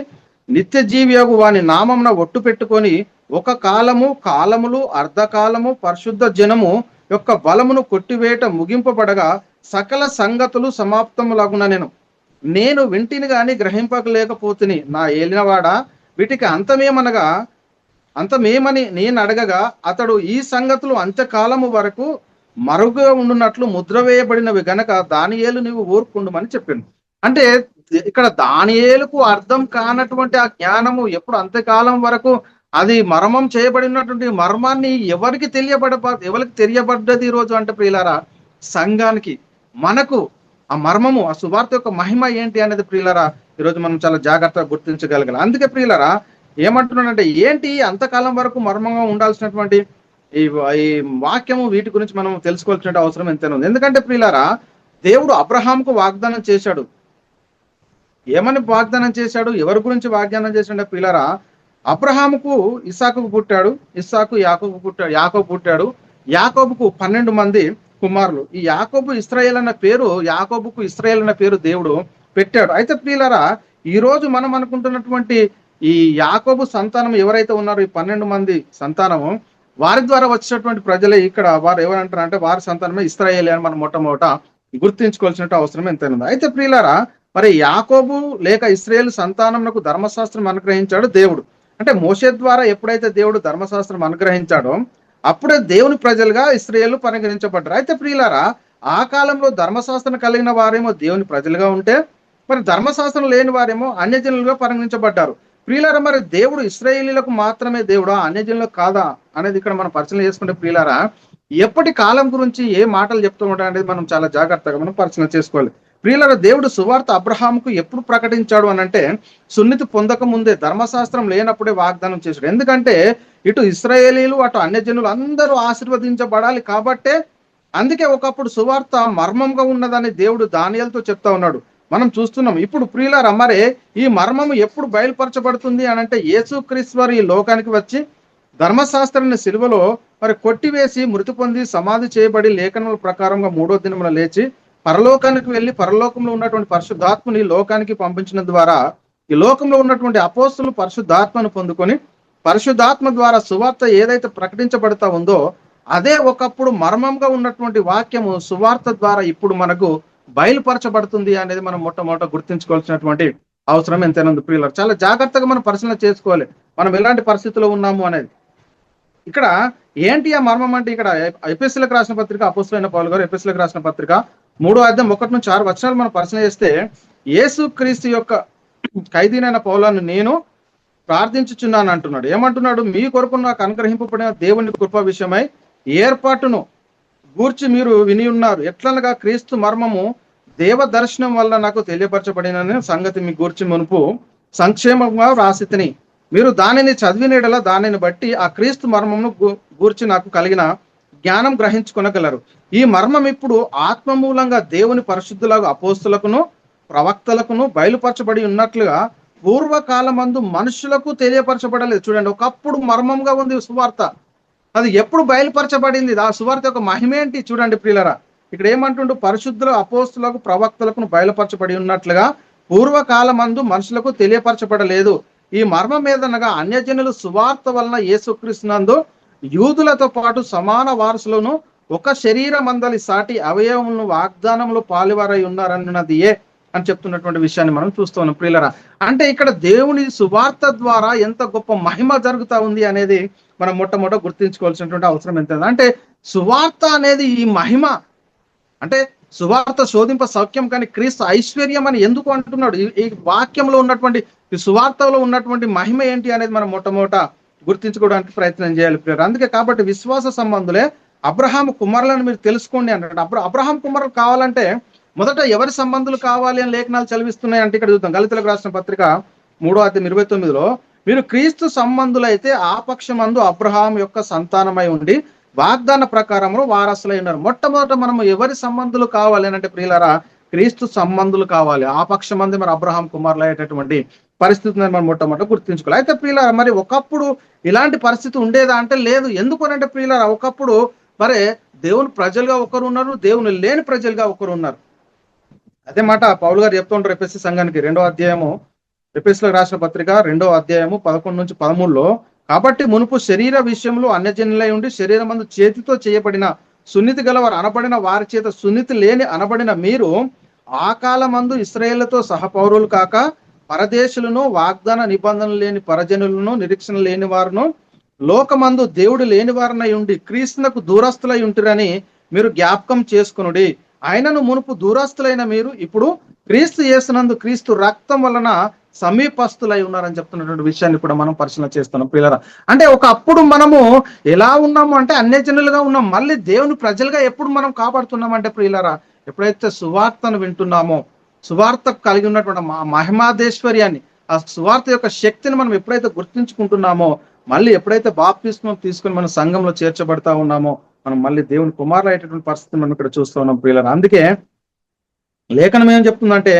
నిత్య జీవియగు వాని నామమున ఒట్టు పెట్టుకొని ఒక కాలములు అర్ధకాలము పరిశుద్ధ జనము యొక్క బలమును కొట్టివేట ముగింపబడగా సకల సంగతులు సమాప్తములగున నేను వింటిని గాని గ్రహింపలేకపోతుని, నా ఏలినవాడా వీటికి అంతమేమని నేను అడగగా అతడు ఈ సంగతులు అంత్యకాలము వరకు మరుగుగా ఉండునట్లు ముద్ర వేయబడినవి గనక దానియేలు నీవు ఊరుకుండుమని చెప్పింది. అంటే ఇక్కడ దానియేలుకు అర్థం కానటువంటి ఆ జ్ఞానము ఎప్పుడు అంత్యకాలం వరకు అది మర్మం చేయబడినటువంటి మర్మాన్ని ఎవరికి తెలియబడ్డది ఈరోజు అంటే ప్రియులారా, సంఘానికి, మనకు ఆ మర్మము, ఆ సువార్త యొక్క మహిమ ఏంటి అనేది ప్రియులారా ఈరోజు మనం చాలా జాగ్రత్తగా గుర్తించగలగాలి. అందుకే ప్రియులారా ఏమంటున్నానంటే ఏంటి అంతకాలం వరకు మర్మంగా ఉండాల్సినటువంటి ఈ వాక్యము, వీటి గురించి మనం తెలుసుకోవాల్సిన అవసరం ఎంతైనా ఉంది. ఎందుకంటే ప్రియులారా దేవుడు అబ్రహాంకు వాగ్దానం చేశాడు. ఏమని వాగ్దానం చేశాడు? ఎవరి గురించి వాగ్దానం చేశాడు ప్రియులారా? అబ్రహాముకు ఇస్సాకుకు పుట్టాడు, ఇస్సాకు యాకోబు పుట్టాడు. యాకోబుకు 12 మంది కుమారులు. ఈ యాకోబుకు ఇశ్రాయేల్ అన్న పేరు దేవుడు పెట్టాడు. అయితే ప్రియులారా ఈ రోజు మనం అనుకుంటున్నటువంటి ఈ యాకోబు సంతానం ఎవరైతే ఉన్నారో, ఈ 12 మంది సంతానము, వారి ద్వారా వచ్చినటువంటి ప్రజలే ఇక్కడ వారు ఎవరంటారు అంటే వారి సంతానమే ఇశ్రాయేలే అని మనం మొట్టమొదట గుర్తించుకోవాల్సిన అవసరం ఎంతైనా ఉంది. అయితే ప్రియులారా మరి యాకోబు లేక ఇశ్రాయేలు సంతానమునకు ధర్మశాస్త్రం అనుగ్రహించాడు దేవుడు. అంటే మోషే ద్వారా ఎప్పుడైతే దేవుడు ధర్మశాస్త్రం అనుగ్రహించాడో అప్పుడే దేవుని ప్రజలుగా ఇశ్రాయేలు పరిగణించబడ్డారు. అయితే ప్రియులారా ఆ కాలంలో ధర్మశాస్త్రం కలిగిన వారేమో దేవుని ప్రజలుగా ఉంటే, మరి ధర్మశాస్త్రం లేని వారేమో అన్యజనులుగా పరిగణించబడ్డారు. ప్రియులారా మరి దేవుడు ఇశ్రాయేలీలకు మాత్రమే దేవుడా, అన్యజనులకు కాదా అనేది ఇక్కడ మనం పరిశీలన చేసుకుంటే ప్రియులారా ఎప్పటి కాలం గురించి ఏ మాటలు చెప్తూ ఉంటారు అనేది మనం చాలా జాగ్రత్తగా మనం పరిశీలన చేసుకోవాలి. ప్రియులారా దేవుడు సువార్త అబ్రహాముకు ఎప్పుడు ప్రకటించాడు అని అంటే సున్నితి పొందక ముందే, ధర్మశాస్త్రం లేనప్పుడే వాగ్దానం చేశాడు. ఎందుకంటే ఇటు ఇశ్రాయేలీలు అటు అన్యజనులు అందరూ ఆశీర్వదించబడాలి కాబట్టే, అందుకే ఒకప్పుడు సువార్త మర్మంగా ఉన్నదని దేవుడు దానియేలుతో చెప్తా ఉన్నాడు. మనం చూస్తున్నాం. ఇప్పుడు ప్రియులారా మరి ఈ మర్మము ఎప్పుడు బయలుపరచబడుతుంది అని అంటే యేసుక్రీస్తు ఈ లోకానికి వచ్చి ధర్మశాస్త్రాన్ని సిలువలో మరి కొట్టివేసి మృతి పొంది సమాధి చేయబడి లేఖనముల ప్రకారంగా 3వ దినమున లేచి పరలోకానికి వెళ్ళి పరలోకంలో ఉన్నటువంటి పరిశుద్ధాత్మని లోకానికి పంపించిన ద్వారా ఈ లోకంలో ఉన్నటువంటి అపోస్తులు పరిశుద్ధాత్మను పొందుకొని పరిశుద్ధాత్మ ద్వారా సువార్త ఏదైతే ప్రకటించబడతా ఉందో అదే ఒకప్పుడు మర్మంగా ఉన్నటువంటి వాక్యము సువార్త ద్వారా ఇప్పుడు మనకు బయలుపరచబడుతుంది అనేది మనం మొట్టమొదట గుర్తించుకోవాల్సినటువంటి అవసరం ఎంతైనా ఉంది ప్రియులారా. చాలా జాగ్రత్తగా మనం పరిశీలన చేసుకోవాలి మనం ఎలాంటి పరిస్థితిలో ఉన్నాము అనేది. ఇక్కడ ఏంటి ఆ మర్మం అంటే, ఇక్కడ ఎఫెసీయులకు రాసిన పత్రిక, అపోస్తలుడైన పౌలు గారు ఎఫెసీయులకు రాసిన పత్రిక 3వ అధ్యాయం 1-6 వచనాలు మనం పరిశీలన చేస్తే, యేసుక్రీస్తు యొక్క ఖైదీనైన పౌలను నేను ప్రార్థించుచున్నాను అంటున్నాడు. ఏమంటున్నాడు? మీ కొరకు నాకు అనుగ్రహింపబడిన దేవుని కృప విషయమై ఏర్పాటును గూర్చి మీరు విని ఉన్నారు. ఎట్లనగా క్రీస్తు మర్మము దేవ దర్శనం వల్ల నాకు తెలియపరచబడిన సంగతి మీ గూర్చి మునుపు సంక్షేమంగా రాసితిని. మీరు దానిని చదివినడల దానిని బట్టి ఆ క్రీస్తు మర్మమును గూర్చి నాకు కలిగిన జ్ఞానం గ్రహించుకొనగలరు. ఈ మర్మం ఇప్పుడు ఆత్మ మూలంగా దేవుని పరిశుద్ధులకు అపోస్తులకును ప్రవక్తలకును బయలుపరచబడి ఉన్నట్లుగా పూర్వకాలమందు మనుషులకు తెలియపరచబడలేదు. చూడండి, ఒకప్పుడు మర్మంగా ఉంది సువార్త, అది ఎప్పుడు బయలుపరచబడింది? ఆ సువార్త యొక్క మహిమ ఏంటి చూడండి ప్రియులారా. ఇక్కడ ఏమంటుండు? పరిశుద్ధుల అపోస్తులకు ప్రవక్తలకు బయలుపరచబడి ఉన్నట్లుగా పూర్వకాలమందు మనుషులకు తెలియపరచబడలేదు. ఈ మర్మం ఏదనగా అన్యజనులు సువార్త వలన యేసుక్రీస్తునందు యూదులతో పాటు సమాన వారసులను ఒక శరీర మందలి సాటి అవయవములను వాగ్దానంలో పాలువారై ఉన్నారన్నది అని చెప్తున్నటువంటి విషయాన్ని మనం చూస్తున్నాం ప్రియులరా. అంటే ఇక్కడ దేవుని సువార్త ద్వారా ఎంత గొప్ప మహిమ జరుగుతా ఉంది అనేది మనం మొట్టమొదట గుర్తించుకోవాల్సినటువంటి అవసరం ఎంత. అంటే సువార్త అనేది ఈ మహిమ, అంటే సువార్త శోధింప సౌఖ్యం కానీ క్రీస్తు ఐశ్వర్యం అని ఎందుకు అంటున్నాడు? ఈ వాక్యంలో ఉన్నటువంటి, ఈ సువార్తలో ఉన్నటువంటి మహిమ ఏంటి అనేది మనం మొట్టమొదట గుర్తించుకోవడానికి ప్రయత్నం చేయాలి ప్రియులారా. అందుకే కాబట్టి విశ్వాస సంబంధులే అబ్రహాం కుమారులను మీరు తెలుసుకోండి అంటాడు. అబ్రహాం కుమారులు కావాలంటే మొదట ఎవరి సంబంధులు కావాలి అని లేఖనాలు చదివిస్తున్నాయి అంటే ఇక్కడ చూద్దాం. గళితీయులకు రాసిన పత్రిక 3:29 మీరు క్రీస్తు సంబంధులైతే ఆ పక్షమందు అబ్రహాం యొక్క సంతానమై ఉండి వాగ్దాన ప్రకారము వారసులై ఉన్నారు. మొట్టమొదట మనము ఎవరి సంబంధులు కావాలి అని అంటే ప్రియులారా, క్రీస్తు సంబంధులు కావాలి. ఆ పక్షమంది మరి అబ్రహాం కుమారులు అయ్యేటటువంటి పరిస్థితిని మనం మొట్టమొదట గుర్తించుకోవాలి. అయితే ప్రియులారా, మరి ఒకప్పుడు ఇలాంటి పరిస్థితి ఉండేదా అంటే లేదు. ఎందుకు అని అంటే ప్రియులారా, ఒకప్పుడు మరి దేవుని ప్రజలుగా ఒకరు ఉన్నారు, దేవుని లేని ప్రజలుగా ఒకరు ఉన్నారు. అదే మాట పౌలు గారు చెప్తుంటారు ఎఫెసీ సంఘానికి 2వ అధ్యాయము, ఎఫెసీలకు రాసిన పత్రిక 2వ అధ్యాయము 11-13 కాబట్టి మునుపు శరీర విషయంలో అన్యజనులై ఉండి శరీరమందు చేతితో చేయబడిన సున్నితి గలవారు అనబడిన వారి చేత సున్నితి లేని అనబడిన మీరు ఆ కాలమందు ఇశ్రాయేలుతో సహపౌరులు కాక పరదేశులను, వాగ్దాన నిబంధనలు లేని పరజనులను, నిరీక్షణ లేని వారును, లోకమందు దేవుడు లేని వారినై ఉండి క్రీస్తునకు దూరస్తులై ఉంటురని మీరు జ్ఞాపకం చేసుకునుడి. ఆయనను మునుపు దూరస్తులైన మీరు ఇప్పుడు క్రీస్తు యేసునందు క్రీస్తు రక్తం వలన సమీపస్తులై ఉన్నారని చెప్తున్నటువంటి విషయాన్ని కూడా మనం పరిశీలన చేస్తున్నాం ప్రియులారా. అంటే ఒకప్పుడు మనము ఎలా ఉన్నాము అంటే అన్యజనులుగా ఉన్నాం, మళ్ళీ దేవుని ప్రజలుగా ఎప్పుడు మనం కాపాడుతున్నాం అంటే ప్రియులారా, ఎప్పుడైతే సువార్తను వింటున్నామో, సువార్త కలిగి ఉన్నటువంటి మహిమాదేశ్వర్యాన్ని, ఆ సువార్త యొక్క శక్తిని మనం ఎప్పుడైతే గుర్తించుకుంటున్నామో, మళ్ళీ ఎప్పుడైతే బాప్తిస్మం తీసుకుని మన సంఘంలో చేర్చబడతా ఉన్నామో, మనం మళ్ళీ దేవుని కుమారులు అయ్యేటటువంటి పరిస్థితిని మనం ఇక్కడ చూస్తూ ఉన్నాం ప్రియులారా. అందుకే లేఖనం ఏం చెప్తుందంటే,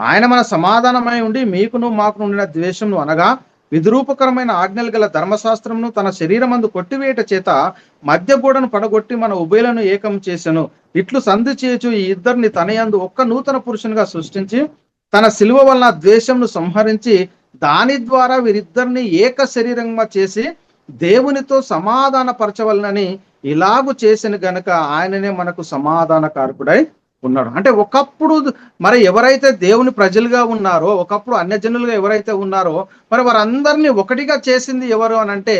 ఆయన మన సమాధానమై ఉండి మీకును మాకును ఉండిన ద్వేషమును అనగా విద్రూపకరమైన ఆజ్ఞలు గల ధర్మశాస్త్రమును తన శరీరమందు కొట్టివేయట చేత మధ్య గోడను పడగొట్టి మన ఉభయులను ఏకం చేసెను. ఇట్లు సంధి చేయచు ఈ ఇద్దరిని తన యందు ఒక్క నూతన పురుషునిగా సృష్టించి తన శిలువ వలన ద్వేషమును సంహరించి దాని ద్వారా వీరిద్దరిని ఏక శరీరంగా చేసి దేవునితో సమాధాన పరచవలనని ఇలాగు చేసిన గనుక ఆయననే మనకు సమాధాన కారకుడై ఉన్నాడు. అంటే ఒకప్పుడు మరి ఎవరైతే దేవుని ప్రజలుగా ఉన్నారో, ఒకప్పుడు అన్యజనులుగా ఎవరైతే ఉన్నారో, మరి వారందరినీ ఒకటిగా చేసింది ఎవరు అని అంటే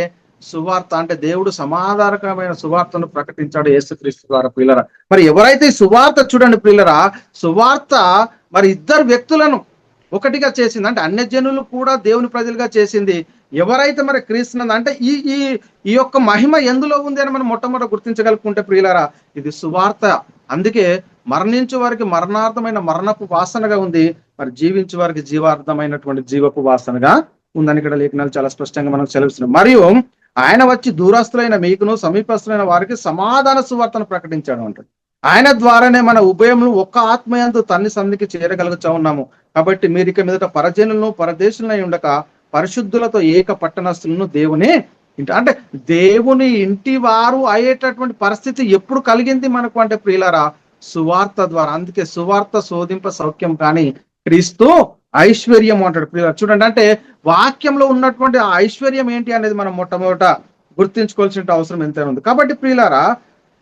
సువార్త. అంటే దేవుడు సమాధానకరమైన సువార్తను ప్రకటించాడు యేసుక్రీస్తు ద్వారా ప్రియులరా. మరి ఎవరైతే సువార్త, చూడండి ప్రియులరా, సువార్త మరి ఇద్దరు వ్యక్తులను ఒకటిగా చేసింది. అంటే అన్యజనులు కూడా దేవుని ప్రజలుగా చేసింది. ఎవరైతే మరి క్రీస్తునందు అంటే ఈ ఈ ఈ యొక్క మహిమ ఎందులో ఉంది అని మనం మొట్టమొదటి గుర్తించగలుగుకుంటే ప్రియులారా, ఇది సువార్త. అందుకే మరణించే వారికి మరణార్థమైన మరణపు వాసనగా ఉంది, మరి జీవించే వారికి జీవార్థమైనటువంటి జీవపు వాసనగా ఉందని ఇక్కడ లేఖనాలు చాలా స్పష్టంగా మనం సెలవిస్తున్నాం. మరియు ఆయన వచ్చి దూరస్తులైన మీకును సమీపస్తులైన వారికి సమాధాన సువార్తను ప్రకటించాడు అంటాడు. ఆయన ద్వారానే మన ఉభయములు ఒక్క ఆత్మయందు తన్ని సంధికి చేరగలుగుతా ఉన్నాము. కాబట్టి మీరు ఇక మీదట పరజనులను పరదేశులై ఉండక పరిశుద్ధులతో ఏక పట్టణస్థులను దేవుని అంటే దేవుని ఇంటి వారు అయ్యేటటువంటి పరిస్థితి ఎప్పుడు కలిగింది మనకు అంటే ప్రియులారా, సువార్త ద్వారా. అందుకే సువార్త శోధింప సౌఖ్యం కానీ క్రీస్తు ఐశ్వర్యం అంటాడు ప్రియులారా. చూడండి, అంటే వాక్యంలో ఉన్నటువంటి ఆ ఐశ్వర్యం ఏంటి అనేది మనం మొట్టమొదట గుర్తించుకోవాల్సిన అవసరం ఎంతైనా ఉంది. కాబట్టి ప్రియులారా,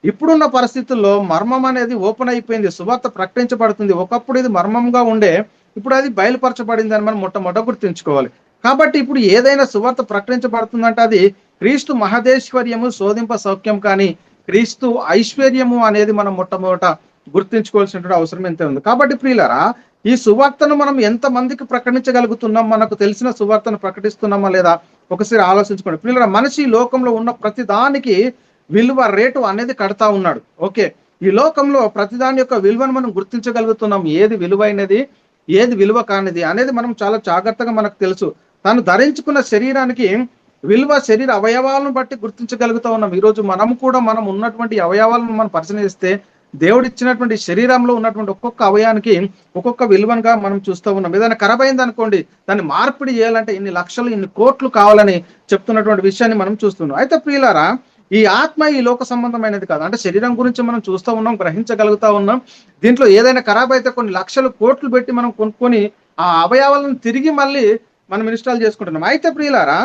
ఇప్పుడున్న పరిస్థితుల్లో మర్మం అనేది ఓపెన్ అయిపోయింది, సువార్త ప్రకటించబడుతుంది. ఒకప్పుడు ఇది మర్మంగా ఉండే, ఇప్పుడు అది బయలుపరచబడింది అని మనం మొట్టమొదట గుర్తించుకోవాలి. కాబట్టి ఇప్పుడు ఏదైనా సువార్త ప్రకటించబడుతుందంటే అది క్రీస్తు మహదేశ్వర్యము శోధింప సౌఖ్యం కానీ క్రీస్తు ఐశ్వర్యము అనేది మనం మొట్టమొదట గుర్తించుకోవాల్సినటువంటి అవసరం ఎంత ఉంది. కాబట్టి ప్రియులారా, ఈ సువార్తను మనం ఎంత మందికి ప్రకటించగలుగుతున్నాం, మనకు తెలిసిన సువార్తను ప్రకటిస్తున్నామా లేదా ఒకసారి ఆలోచించుకోండి ప్రియులారా. మనిషి ఈ లోకంలో ఉన్న ప్రతి దానికి విలువ, రేటు అనేది కడతా ఉన్నాడు. ఓకే, ఈ లోకంలో ప్రతిదాని యొక్క విలువను మనం గుర్తించగలుగుతున్నాం. ఏది విలువైనది, ఏది విలువ కానిది అనేది మనం చాలా జాగ్రత్తగా మనకు తెలుసు. తాను ధరించుకున్న శరీరానికి విలువ, శరీర అవయవాలను బట్టి గుర్తించగలుగుతా ఉన్నాం. ఈరోజు మనం కూడా మనం ఉన్నటువంటి అవయవాలను మనం పరిశీలిస్తే దేవుడు ఇచ్చినటువంటి శరీరంలో ఉన్నటువంటి ఒక్కొక్క అవయానికి ఒక్కొక్క విలువనుగా మనం చూస్తూ ఉన్నాం. ఏదైనా ఖరాబ్ అయింది అనుకోండి, దాన్ని మార్పిడి చేయాలంటే ఇన్ని లక్షలు, ఇన్ని కోట్లు కావాలని చెప్తున్నటువంటి విషయాన్ని మనం చూస్తున్నాం. అయితే ప్రియులారా, ఈ ఆత్మ ఈ లోక సంబంధమైనది కాదు. అంటే శరీరం గురించి మనం చూస్తూ ఉన్నాం, గ్రహించగలుగుతా ఉన్నాం. దీంట్లో ఏదైనా ఖరాబ్ అయితే కొన్ని లక్షలు, కోట్లు పెట్టి మనం కొనుక్కొని ఆ అవయవాలను తిరిగి మళ్ళీ మనం ఇన్స్టాల్ చేసుకుంటున్నాం. అయితే ప్రియులారా,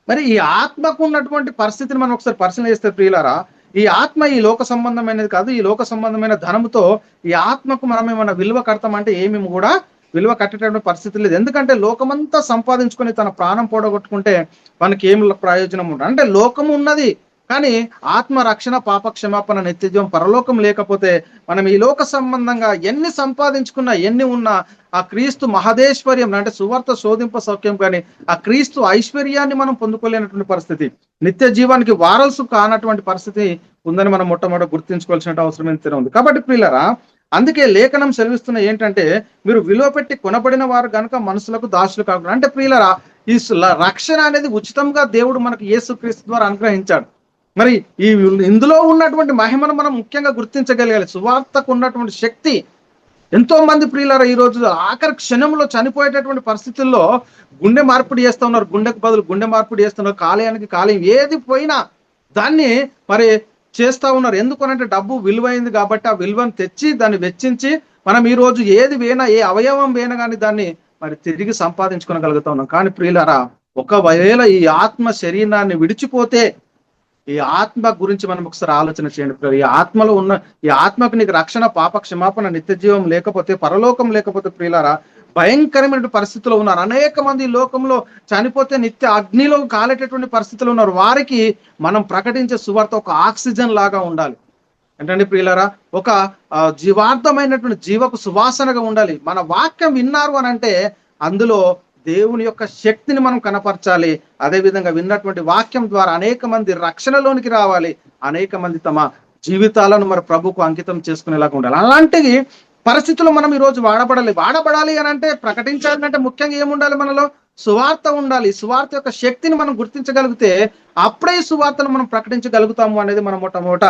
మరి ఈ ఆత్మకు ఉన్నటువంటి పరిస్థితిని మనం ఒకసారి పరిశీలన చేస్తే ప్రియులారా, ఈ ఆత్మ ఈ లోక సంబంధమైనది కాదు. ఈ లోక సంబంధమైన ధనముతో ఈ ఆత్మకు మనం ఏమైనా విలువ కడతామంటే ఏమి కూడా విలువ కట్టేటటువంటి పరిస్థితి లేదు. ఎందుకంటే లోకమంతా సంపాదించుకొని తన ప్రాణం పోడగొట్టుకుంటే మనకి ఏం ప్రయోజనం ఉండదు. అంటే లోకము ఉన్నది, కానీ ఆత్మ రక్షణ, పాప క్షమాపణ, నిత్యజీవం, పరలోకం లేకపోతే మనం ఈ లోక సంబంధంగా ఎన్ని సంపాదించుకున్నా, ఎన్ని ఉన్నా ఆ క్రీస్తు మహదేశ్వర్యం అంటే సువార్త శోధింప సౌఖ్యం కానీ ఆ క్రీస్తు ఐశ్వర్యాన్ని మనం పొందుకోలేనటువంటి పరిస్థితి, నిత్య జీవానికి వారసు కానటువంటి పరిస్థితి ఉందని మనం మొట్టమొదటి గుర్తించుకోవాల్సిన అవసరం ఎంతైనా ఉంది. కాబట్టి ప్రియులారా, అందుకే లేఖనం సెలవిస్తున్న ఏంటంటే, మీరు విలువ పెట్టి కొనబడిన వారు గనుక మనుషులకు దాసులు కాకుండా. అంటే ప్రియులారా, ఈ రక్షణ అనేది ఉచితంగా దేవుడు మనకు యేసుక్రీస్తు ద్వారా అనుగ్రహించాడు. మరి ఈ ఇందులో ఉన్నటువంటి మహిమను మనం ముఖ్యంగా గుర్తించగలగాలి. సువార్తకు ఉన్నటువంటి శక్తి. ఎంతో మంది ప్రియులారా ఈ రోజు ఆఖరి క్షణంలో చనిపోయేటటువంటి పరిస్థితుల్లో గుండె మార్పిడి చేస్తూ ఉన్నారు, గుండెకు బదులు గుండె మార్పిడి చేస్తున్నారు, కాలేయానికి కాలేయం, ఏది పోయినా దాన్ని మరి చేస్తూ ఉన్నారు. ఎందుకనంటే డబ్బు విలువైంది కాబట్టి ఆ విలువను తెచ్చి దాన్ని వెచ్చించి మనం ఈ రోజు ఏది వేనా, ఏ అవయవం వేనా కానీ దాన్ని మరి తిరిగి సంపాదించుకోగలుగుతా ఉన్నాం. కానీ ప్రియులారా, ఒకవేళ ఈ ఆత్మ శరీరాన్ని విడిచిపోతే ఈ ఆత్మ గురించి మనం ఒకసారి ఆలోచన చేయండి. ఈ ఆత్మలో ఉన్న ఈ ఆత్మకు నీకు రక్షణ, పాప క్షమాపణ, నిత్య జీవం లేకపోతే, పరలోకం లేకపోతే ప్రియులారా భయంకరమైన పరిస్థితుల్లో ఉన్నారు. అనేక మంది లోకంలో చనిపోతే నిత్య అగ్నిలో కాలేటటువంటి పరిస్థితులు ఉన్నారు. వారికి మనం ప్రకటించే సువార్త ఒక ఆక్సిజన్ లాగా ఉండాలి. ఏంటంటే ప్రియులారా, ఒక జీవార్థమైనటువంటి జీవకు సువాసనగా ఉండాలి. మన వాక్యం విన్నారు అని అంటే అందులో దేవుని యొక్క శక్తిని మనం కనపరచాలి. అదేవిధంగా విన్నటువంటి వాక్యం ద్వారా అనేక మంది రక్షణలోనికి రావాలి, అనేక మంది తమ జీవితాలను మరి ప్రభుకు అంకితం చేసుకునేలాగా ఉండాలి. అలాంటివి పరిస్థితులు మనం ఈరోజు వాడబడాలి అని అంటే, ప్రకటించాలి అంటే ముఖ్యంగా ఏముండాలి, మనలో సువార్త ఉండాలి. సువార్త యొక్క శక్తిని మనం గుర్తించగలిగితే అప్పుడే సువార్తను మనం ప్రకటించగలుగుతాము అనేది మనం మొట్టమొదట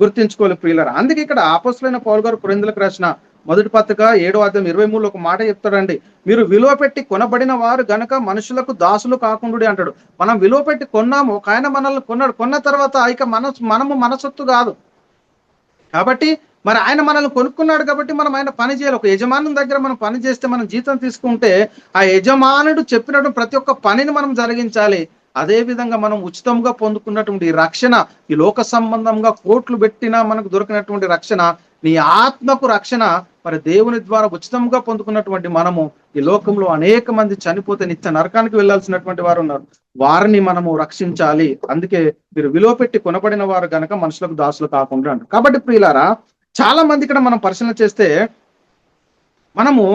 గుర్తించుకోవాలి ప్రియులారా. అందుకే ఇక్కడ అపోస్తలుడైన పౌలు గారు కొరింథీయులకు రాసిన మొదటి పత్రిక 7:23 ఒక మాట చెప్తాడండి. మీరు విలువ పెట్టి కొనబడిన వారు గనక మనుషులకు దాసులు కాకుండా అంటాడు. మనం విలువ పెట్టి కొన్నాము, ఒక ఆయన మనల్ని కొన్నాడు. కొన్న తర్వాత ఇక మనము మనసొత్తు కాదు కాబట్టి, మరి ఆయన మనల్ని కొనుక్కున్నాడు కాబట్టి మనం ఆయన పని చేయాలి. ఒక యజమానుని దగ్గర మనం పని చేస్తే, మనం జీతం తీసుకుంటే ఆ యజమానుడు చెప్పినటువంటి ప్రతి ఒక్క పనిని మనం జరిగించాలి. అదే విధంగా మనం ఉచితంగా పొందుకున్నటువంటి రక్షణ, ఈ లోక సంబంధంగా కోట్లు పెట్టినా మనకు దొరికినటువంటి రక్షణ, నీ ఆత్మకు రక్షణ మరి దేవుని ద్వారా ఉచితంగా పొందుకున్నటువంటి మనము ఈ లోకంలో అనేక మంది చనిపోతే నిత్య నరకానికి వెళ్లాల్సినటువంటి వారు ఉన్నారు. వారిని మనము రక్షించాలి. అందుకే మీరు విలువ పెట్టి కొనబడిన వారు గనక మనుషులకు దాసులు కాకుండా అంటారు. కాబట్టి ప్రియులారా, చాలా మంది ఇక్కడ మనం పరిశీలన చేస్తే మనము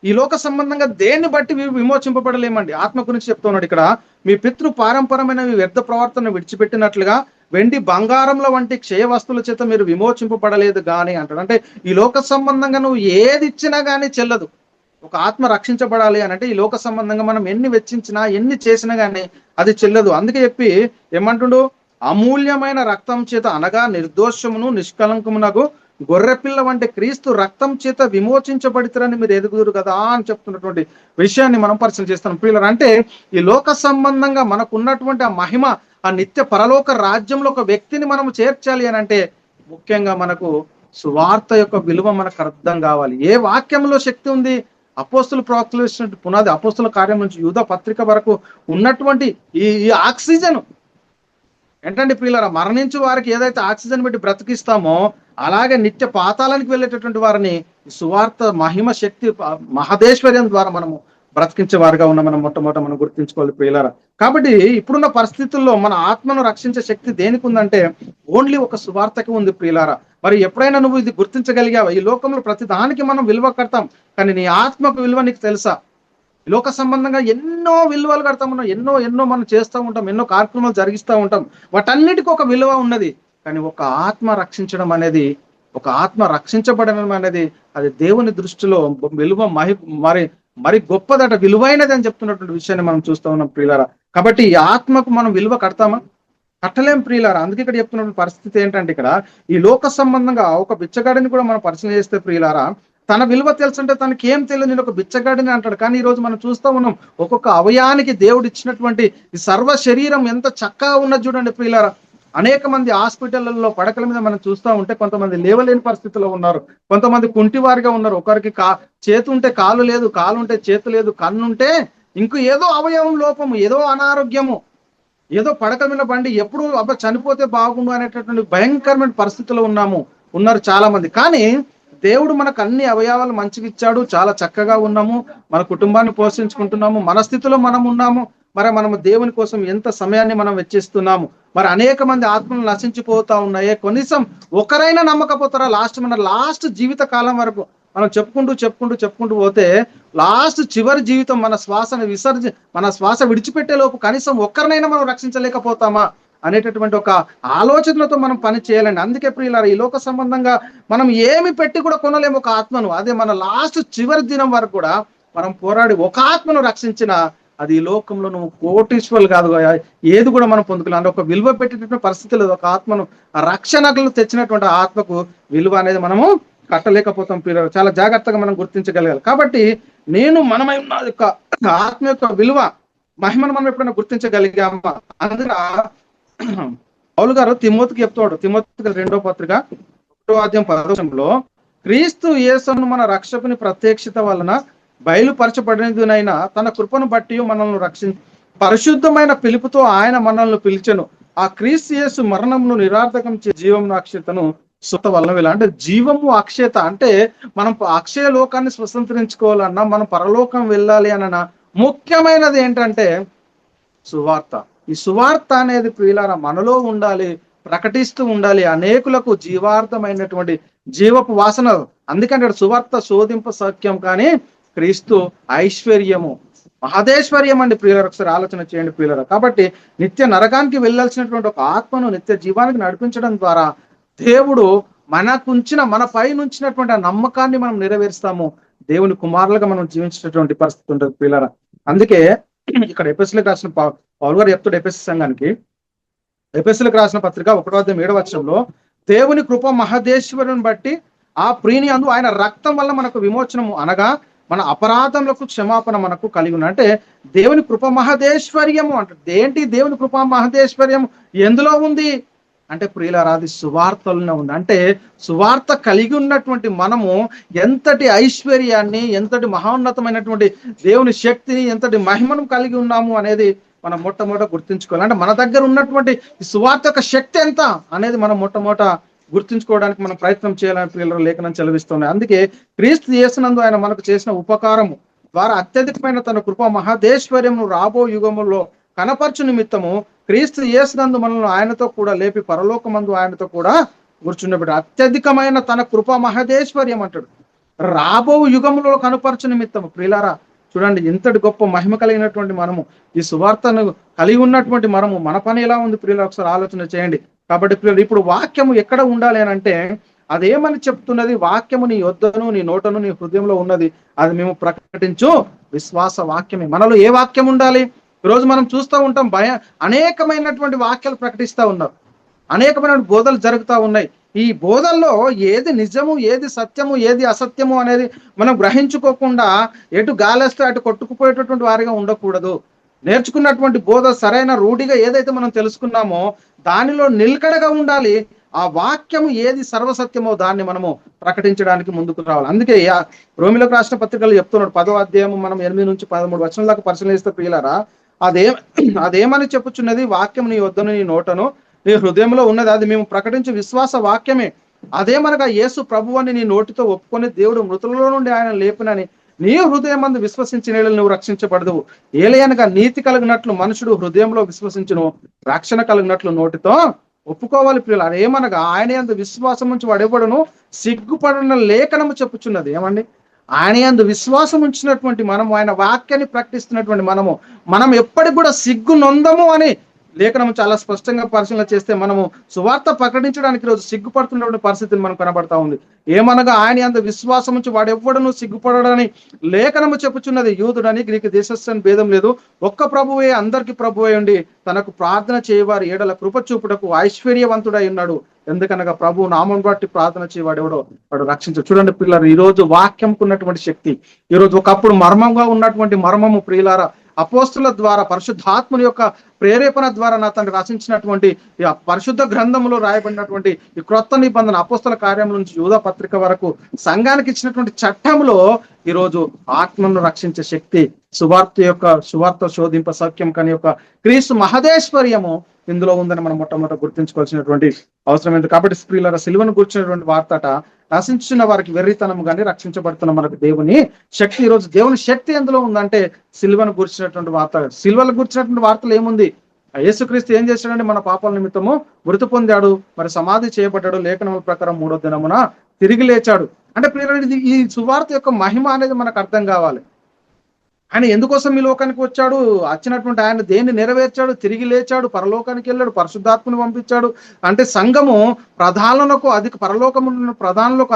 ఈ లోక సంబంధంగా దేన్ని బట్టి విమోచింపబడలేమండి. ఆత్మ గురించి చెప్తున్నాడు ఇక్కడ. మీ పితృ పారంపరమైన వ్యర్థ ప్రవర్తన విడిచిపెట్టినట్లుగా వెండి బంగారంలో వంటి క్షయ వస్తువుల చేత మీరు విమోచింపబడలేదు కానీ అంటాడు. అంటే ఈ లోక సంబంధంగా నువ్వు ఏది ఇచ్చినా కానీ చెల్లదు. ఒక ఆత్మ రక్షించబడాలి అని అంటే ఈ లోక సంబంధంగా మనం ఎన్ని వెచ్చించినా, ఎన్ని చేసినా కానీ అది చెల్లదు. అందుకే చెప్పి ఏమంటుండు, అమూల్యమైన రక్తం చేత అనగా నిర్దోషమును నిష్కలంకమునకు గొర్రెపిల్ల వంటి క్రీస్తు రక్తం చేత విమోచించబడితారని మీరు ఎదుగుదురు కదా అని చెప్తున్నటువంటి విషయాన్ని మనం పరిశీలన చేస్తాం ప్రియులారా. అంటే ఈ లోక సంబంధంగా మనకు ఉన్నటువంటి ఆ మహిమ, ఆ నిత్య పరలోక రాజ్యంలో ఒక వ్యక్తిని మనం చేర్చాలి అని అంటే ముఖ్యంగా మనకు సువార్త యొక్క విలువ మనకు అర్థం కావాలి. ఏ వాక్యంలో శక్తి ఉంది? అపోస్తులు ప్రవక్తలు ఇచ్చినట్టు పునాది, అపోస్తుల కార్యం నుంచి యూద పత్రిక వరకు ఉన్నటువంటి ఈ ఆక్సిజన్ ఏంటంటే ప్రియులారా, మరణించు వారికి ఏదైతే ఆక్సిజన్ పెట్టి బ్రతికిస్తామో అలాగే నిత్య పాతాళానికి వెళ్ళేటటువంటి వారిని సువార్త మహిమ శక్తి మహదేశ్వర్యం ద్వారా మనము బ్రతికించే వారుగా ఉన్న మనం మొట్టమొదట మనం గుర్తించుకోవాలి ప్రియులారా. కాబట్టి ఇప్పుడున్న పరిస్థితుల్లో మన ఆత్మను రక్షించే శక్తి దేనికి ఉందంటే ఓన్లీ ఒక సువార్తకి ఉంది ప్రియులారా. మరి ఎప్పుడైనా నువ్వు ఇది గుర్తించగలిగావా? ఈ లోకంలో ప్రతి దానికి మనం విలువ కడతాం, కానీ నీ ఆత్మకు విలువ నీకు తెలుసా? లోక సంబంధంగా ఎన్నో విలువలు కడతా ఉన్నాం, ఎన్నో మనం చేస్తూ ఉంటాం, ఎన్నో కార్యక్రమాలు జరిగిస్తూ ఉంటాం. వాటన్నిటికీ ఒక విలువ ఉన్నది. కానీ ఒక ఆత్మ రక్షించడం అనేది, ఒక ఆత్మ రక్షించబడడం అనేది అది దేవుని దృష్టిలో విలువ మరి గొప్పదట, విలువైనది అని చెప్తున్నటువంటి విషయాన్ని మనం చూస్తూ ఉన్నాం ప్రియులారా. కాబట్టి ఈ ఆత్మకు మనం విలువ కడతామా? కట్టలేం ప్రియులారా. అందుకే ఇక్కడ చెప్తున్న పరిస్థితి ఏంటంటే, ఇక్కడ ఈ లోక సంబంధంగా ఒక బిచ్చగాడిని కూడా మనం పరిశీలన చేస్తే ప్రియులారా, తన విలువ తెలుసుంటే తనకి ఏం తెలియదు, నేను ఒక బిచ్చగాడిని అంటాడు. కానీ ఈ రోజు మనం చూస్తూ ఉన్నాం, ఒక్కొక్క అవయానికి దేవుడు ఇచ్చినటువంటి ఈ సర్వ శరీరం ఎంత చక్కగా ఉన్నది చూడండి ప్రియులారా. అనేక మంది హాస్పిటళ్లలో పడకల మీద మనం చూస్తూ ఉంటే కొంతమంది లేవలేని పరిస్థితిలో ఉన్నారు, కొంతమంది కుంటివారిగా ఉన్నారు. ఒకరికి చేతి ఉంటే కాలు లేదు, కాలు ఉంటే చేతి లేదు, కన్నుంటే ఇంకో ఏదో అవయవం లోపము, ఏదో అనారోగ్యము. ఏదో పడక మీద బండి ఎప్పుడు అబ్బా చనిపోతే బాగుండు అనేటటువంటి భయంకరమైన పరిస్థితుల్లో ఉన్నారు చాలా మంది. కానీ దేవుడు మనకు అన్ని అవయవాలు మంచిగా ఇచ్చాడు, చాలా చక్కగా ఉన్నాము, మన కుటుంబాన్ని పోషించుకుంటున్నాము, మన స్థితిలో మనం ఉన్నాము. మరి మనము దేవుని కోసం ఎంత సమయాన్ని మనం వెచ్చిస్తున్నాము. మరి అనేక మంది ఆత్మలు నశించిపోతా ఉన్నాయే, కనీసం ఒకరైనా నమ్మకపోతారా? మన లాస్ట్ జీవిత కాలం వరకు మనం చెప్పుకుంటూ పోతే లాస్ట్ చివరి జీవితం మన శ్వాస విడిచిపెట్టే లోపు కనీసం ఒక్కరినైనా మనం రక్షించలేకపోతామా అనేటటువంటి ఒక ఆలోచనలతో మనం పని చేయాలండి. అందుకే ప్రియులారా, ఈ లోక సంబంధంగా మనం ఏమి పెట్టి కూడా కొనలేము ఒక ఆత్మను. అదే మన లాస్ట్ చివరి దినం వరకు కూడా మనం పోరాడి ఒక ఆత్మను రక్షించిన అది ఈ లోకంలో నువ్వు కోటీశ్వరులు కాదు, ఏది కూడా మనం పొందుకోవాలి. అంటే ఒక విలువ పెట్టేటటువంటి పరిస్థితి లేదు. ఒక ఆత్మను రక్షణలు తెచ్చినటువంటి ఆత్మకు విలువ అనేది మనము కట్టలేకపోతాం. పిల్లలు చాలా జాగ్రత్తగా మనం గుర్తించగలగాలి. కాబట్టి మనమై ఉన్న యొక్క ఆత్మ యొక్క విలువ మహిమను మనం ఎప్పుడైనా గుర్తించగలిగామా? అందులో పౌలు గారు తిమోతికి చెప్తాడు. తిమోతికి 2వ పత్రిక 1వ అధ్యాయం 10వ వచనంలో, క్రీస్తు యేసును మన రక్షకుని ప్రత్యక్షత వలన బయలుపరచబడినదినైనా తన కృపను బట్టి మనల్ని పరిశుద్ధమైన పిలుపుతో ఆయన మనల్ని పిలిచెను. ఆ క్రీస్తు యేసు మరణమును నిరార్థకం చే జీవమును అక్షయతను సుత వలన. అంటే జీవము అక్షయత అంటే మనం అక్షయ లోకాన్ని స్వతంత్రించుకోవాలన్నా, మనం పరలోకం వెళ్ళాలి అన్న ముఖ్యమైనది ఏంటంటే సువార్త. ఈ సువార్త అనేది ప్రియులారా మనలో ఉండాలి, ప్రకటిస్తూ ఉండాలి. అనేకులకు జీవార్థమైనటువంటి జీవపు వాసన. అందుకంటే సువార్త శోధింప సత్యం కానీ క్రీస్తు ఐశ్వర్యము, మహదేశ్వర్యం అండి ప్రియులారా. ఒకసారి ఆలోచన చేయండి ప్రియులారా. కాబట్టి నిత్య నరకానికి వెళ్ళాల్సినటువంటి ఒక ఆత్మను నిత్య జీవానికి నడిపించడం ద్వారా దేవుడు మన పైన ఉంచినటువంటి ఆ నమ్మకాన్ని మనం నెరవేరుస్తాము. దేవుని కుమారులుగా మనం జీవించేటటువంటి పరిస్థితి ఉంటుంది ప్రియులారా. అందుకే ఇక్కడ ఎఫెసీయులకు రాసిన పౌలు గారు చెప్తాడు ఎఫెసీ సంఘానికి, ఎఫెసీయులకు రాసిన పత్రిక 1వ అధ్యాయం 7వ వచనంలో, దేవుని కృప మహదేశ్వరుని బట్టి ఆ ప్రీని అందు ఆయన రక్తం వల్ల మనకు విమోచనము అనగా మన అపరాధములకు క్షమాపణ మనకు కలిగి ఉన్న. అంటే దేవుని కృప మహదేశ్వర్యము అంటే ఏంటి? దేవుని కృప మహదేశ్వర్యం ఎందులో ఉంది అంటే ప్రియులారా, అది సువార్తలోనే ఉంది. అంటే సువార్త కలిగి ఉన్నటువంటి మనము ఎంతటి ఐశ్వర్యాన్ని, ఎంతటి మహోన్నతమైనటువంటి దేవుని శక్తిని, ఎంతటి మహిమను కలిగి ఉన్నాము అనేది మనం మొట్టమొదట గుర్తించుకోవాలి. అంటే మన దగ్గర ఉన్నటువంటి సువార్త యొక్క శక్తి ఎంత అనేది మనం మొట్టమొదట గుర్తించుకోవడానికి మనం ప్రయత్నం చేయాలని ప్రియులారా లేఖనం చదివిస్తుంది. అందుకే క్రీస్తు యేసునందు ఆయన మనకు చేసిన ఉపకారము ద్వారా అత్యధికమైన తన కృప మహదేశ్వర్యమును రాబో యుగములో కనపరచు నిమిత్తము క్రీస్తు యేసునందు మనల్ని ఆయనతో కూడా లేపి పరలోకమందు ఆయనతో కూడా కూర్చుండబెట్టాడు. అత్యధికమైన తన కృప మహదేశ్వర్యం అంటాడు. రాబో యుగములో కనపరచు నిమిత్తము. ప్రియులారా చూడండి, ఎంతటి గొప్ప మహిమ కలిగినటువంటి మనము, ఈ సువార్తను కలిగి ఉన్నటువంటి మనము, మన పని ఎలా ఉంది ప్రియులారా ఒకసారి ఆలోచన చేయండి. కాబట్టి ప్రియులు ఇప్పుడు వాక్యము ఎక్కడ ఉండాలి అని అంటే అదేమని చెప్తున్నది? వాక్యము నీ యొద్దను, నీ నోటను, నీ హృదయంలో ఉన్నది. అది మేము ప్రకటించు విశ్వాస వాక్యమే. మనలో ఏ వాక్యం ఉండాలి? ఈరోజు మనం చూస్తూ ఉంటాం, అనేకమైనటువంటి వాక్యాలు ప్రకటిస్తూ ఉన్నారు, అనేకమైన బోధలు జరుగుతూ ఉన్నాయి. ఈ బోధల్లో ఏది నిజము, ఏది సత్యము, ఏది అసత్యము అనేది మనం గ్రహించుకోకుండా ఎటు గాలేస్తే అటు కొట్టుకుపోయేటటువంటి వారిగా ఉండకూడదు. నేర్చుకున్నటువంటి బోధ సరైన రూఢిగా ఏదైతే మనం తెలుసుకున్నామో దానిలో నిలకడగా ఉండాలి. ఆ వాక్యము ఏది సర్వసత్యమో దాన్ని మనము ప్రకటించడానికి ముందుకు రావాలి. అందుకే రోమిలకు రాసిన పత్రికలు చెప్తున్నాడు, 10వ అధ్యాయము మనం 8 నుంచి 13 వచనం దాకా పరిశీలిస్తే ప్రియులారా, అదేమని చెప్పుచున్నది? వాక్యం నీ వద్దను, నీ నోటను, నీ హృదయంలో ఉన్నది. అది మేము ప్రకటించే విశ్వాస వాక్యమే. అదేమనగా యేసు ప్రభువు అని నీ నోటితో ఒప్పుకొని దేవుడు మృతులలో నుండి ఆయన లేపునని నీ హృదయం అందు విశ్వసించిన నువ్వు రక్షించబడదు. ఏలయనగా నీతి కలిగినట్లు మనుషుడు హృదయంలో విశ్వసించును, రక్షణ కలిగినట్లు నోటితో ఒప్పుకోవాలి. ప్రియులు అదేమనగా ఆయన యందు విశ్వాసం ఉంచి వాడెవడును సిగ్గుపడిన లేఖనము చెప్పుచున్నది. ఏమండి? ఆయన యందు విశ్వాసం ఉంచినటువంటి మనము, ఆయన వాక్యాన్ని ప్రకటిస్తున్నటువంటి మనం ఎప్పటికి కూడా సిగ్గు నొందము అని లేఖనం చాలా స్పష్టంగా పరిశీలన చేస్తే మనము సువార్త ప్రకటించడానికి రోజు సిగ్గుపడుతున్నటువంటి పరిస్థితిని మనకు కనబడతా ఉంది. ఏమనగా ఆయన యందు విశ్వాసం ఉంచి వాడెవ్వడను సిగ్గుపడడని లేఖనము చెప్పుచున్నది. యూదుడని గ్రీకు దేశస్థని భేదం లేదు, ఒక్క ప్రభువే అందరికి ప్రభువే ఉండి తనకు ప్రార్థన చేయవారి ఏడల కృప చూపుటకు ఐశ్వర్యవంతుడై ఉన్నాడు. ఎందుకనగా ప్రభు నామం బట్టి ప్రార్థన చేయవాడెవడో వాడు రక్షించు. చూడండి ప్రియులారా, ఈ రోజు వాక్యంకు ఉన్నటువంటి శక్తి, ఈ రోజు ఒకప్పుడు మర్మంగా ఉన్నటువంటి మర్మము ప్రియులారా అపోస్తుల ద్వారా, పరిశుద్ధాత్ముని యొక్క ప్రేరేపణ ద్వారా నా తండ్రి రచించినటువంటి ఈ పరిశుద్ధ గ్రంథంలో రాయబడినటువంటి ఈ క్రొత్త నిబంధన అపోస్తుల కార్యం నుంచి యూదా పత్రిక వరకు సంఘానికి ఇచ్చినటువంటి చట్టంలో ఈరోజు ఆత్మను రక్షించే శక్తి సువార్త శోధింప సౌఖ్యం కానీ యొక్క క్రీస్తు మహదేశ్వర్యము ఇందులో ఉందని మనం మొట్టమొదట గుర్తించుకోవాల్సినటువంటి అవసరం ఏంటి. కాబట్టి స్త్రీల సిలువను కూర్చున్నటువంటి వార్తట నశించిన వారికి వెర్రితనము కానీ రక్షించబడుతున్న మనకు దేవుని శక్తి. ఈరోజు దేవుని శక్తి ఎందులో ఉందంటే సిలువను కూర్చున్నటువంటి వార్త. సిలువను కూర్చున్నటువంటి వార్తలు ఏముంది? యేసుక్రీస్తు ఏం చేశాడంటే మన పాపాల నిమిత్తము మృతి పొందాడు, మరి సమాధి చేయబడ్డాడు, లేఖనముల ప్రకారం 3వ దినమున తిరిగి లేచాడు. అంటే ప్రియులారా, ఈ సువార్త యొక్క మహిమ అనేది మనకు అర్థం కావాలి. ఆయన ఎందుకోసం ఈ లోకానికి వచ్చాడు, వచ్చినటువంటి ఆయన దేన్ని నెరవేర్చాడు, తిరిగి లేచాడు, పరలోకానికి వెళ్ళాడు, పరిశుద్ధాత్మను పంపించాడు. అంటే సంఘము పరలోకము ప్రధానులకు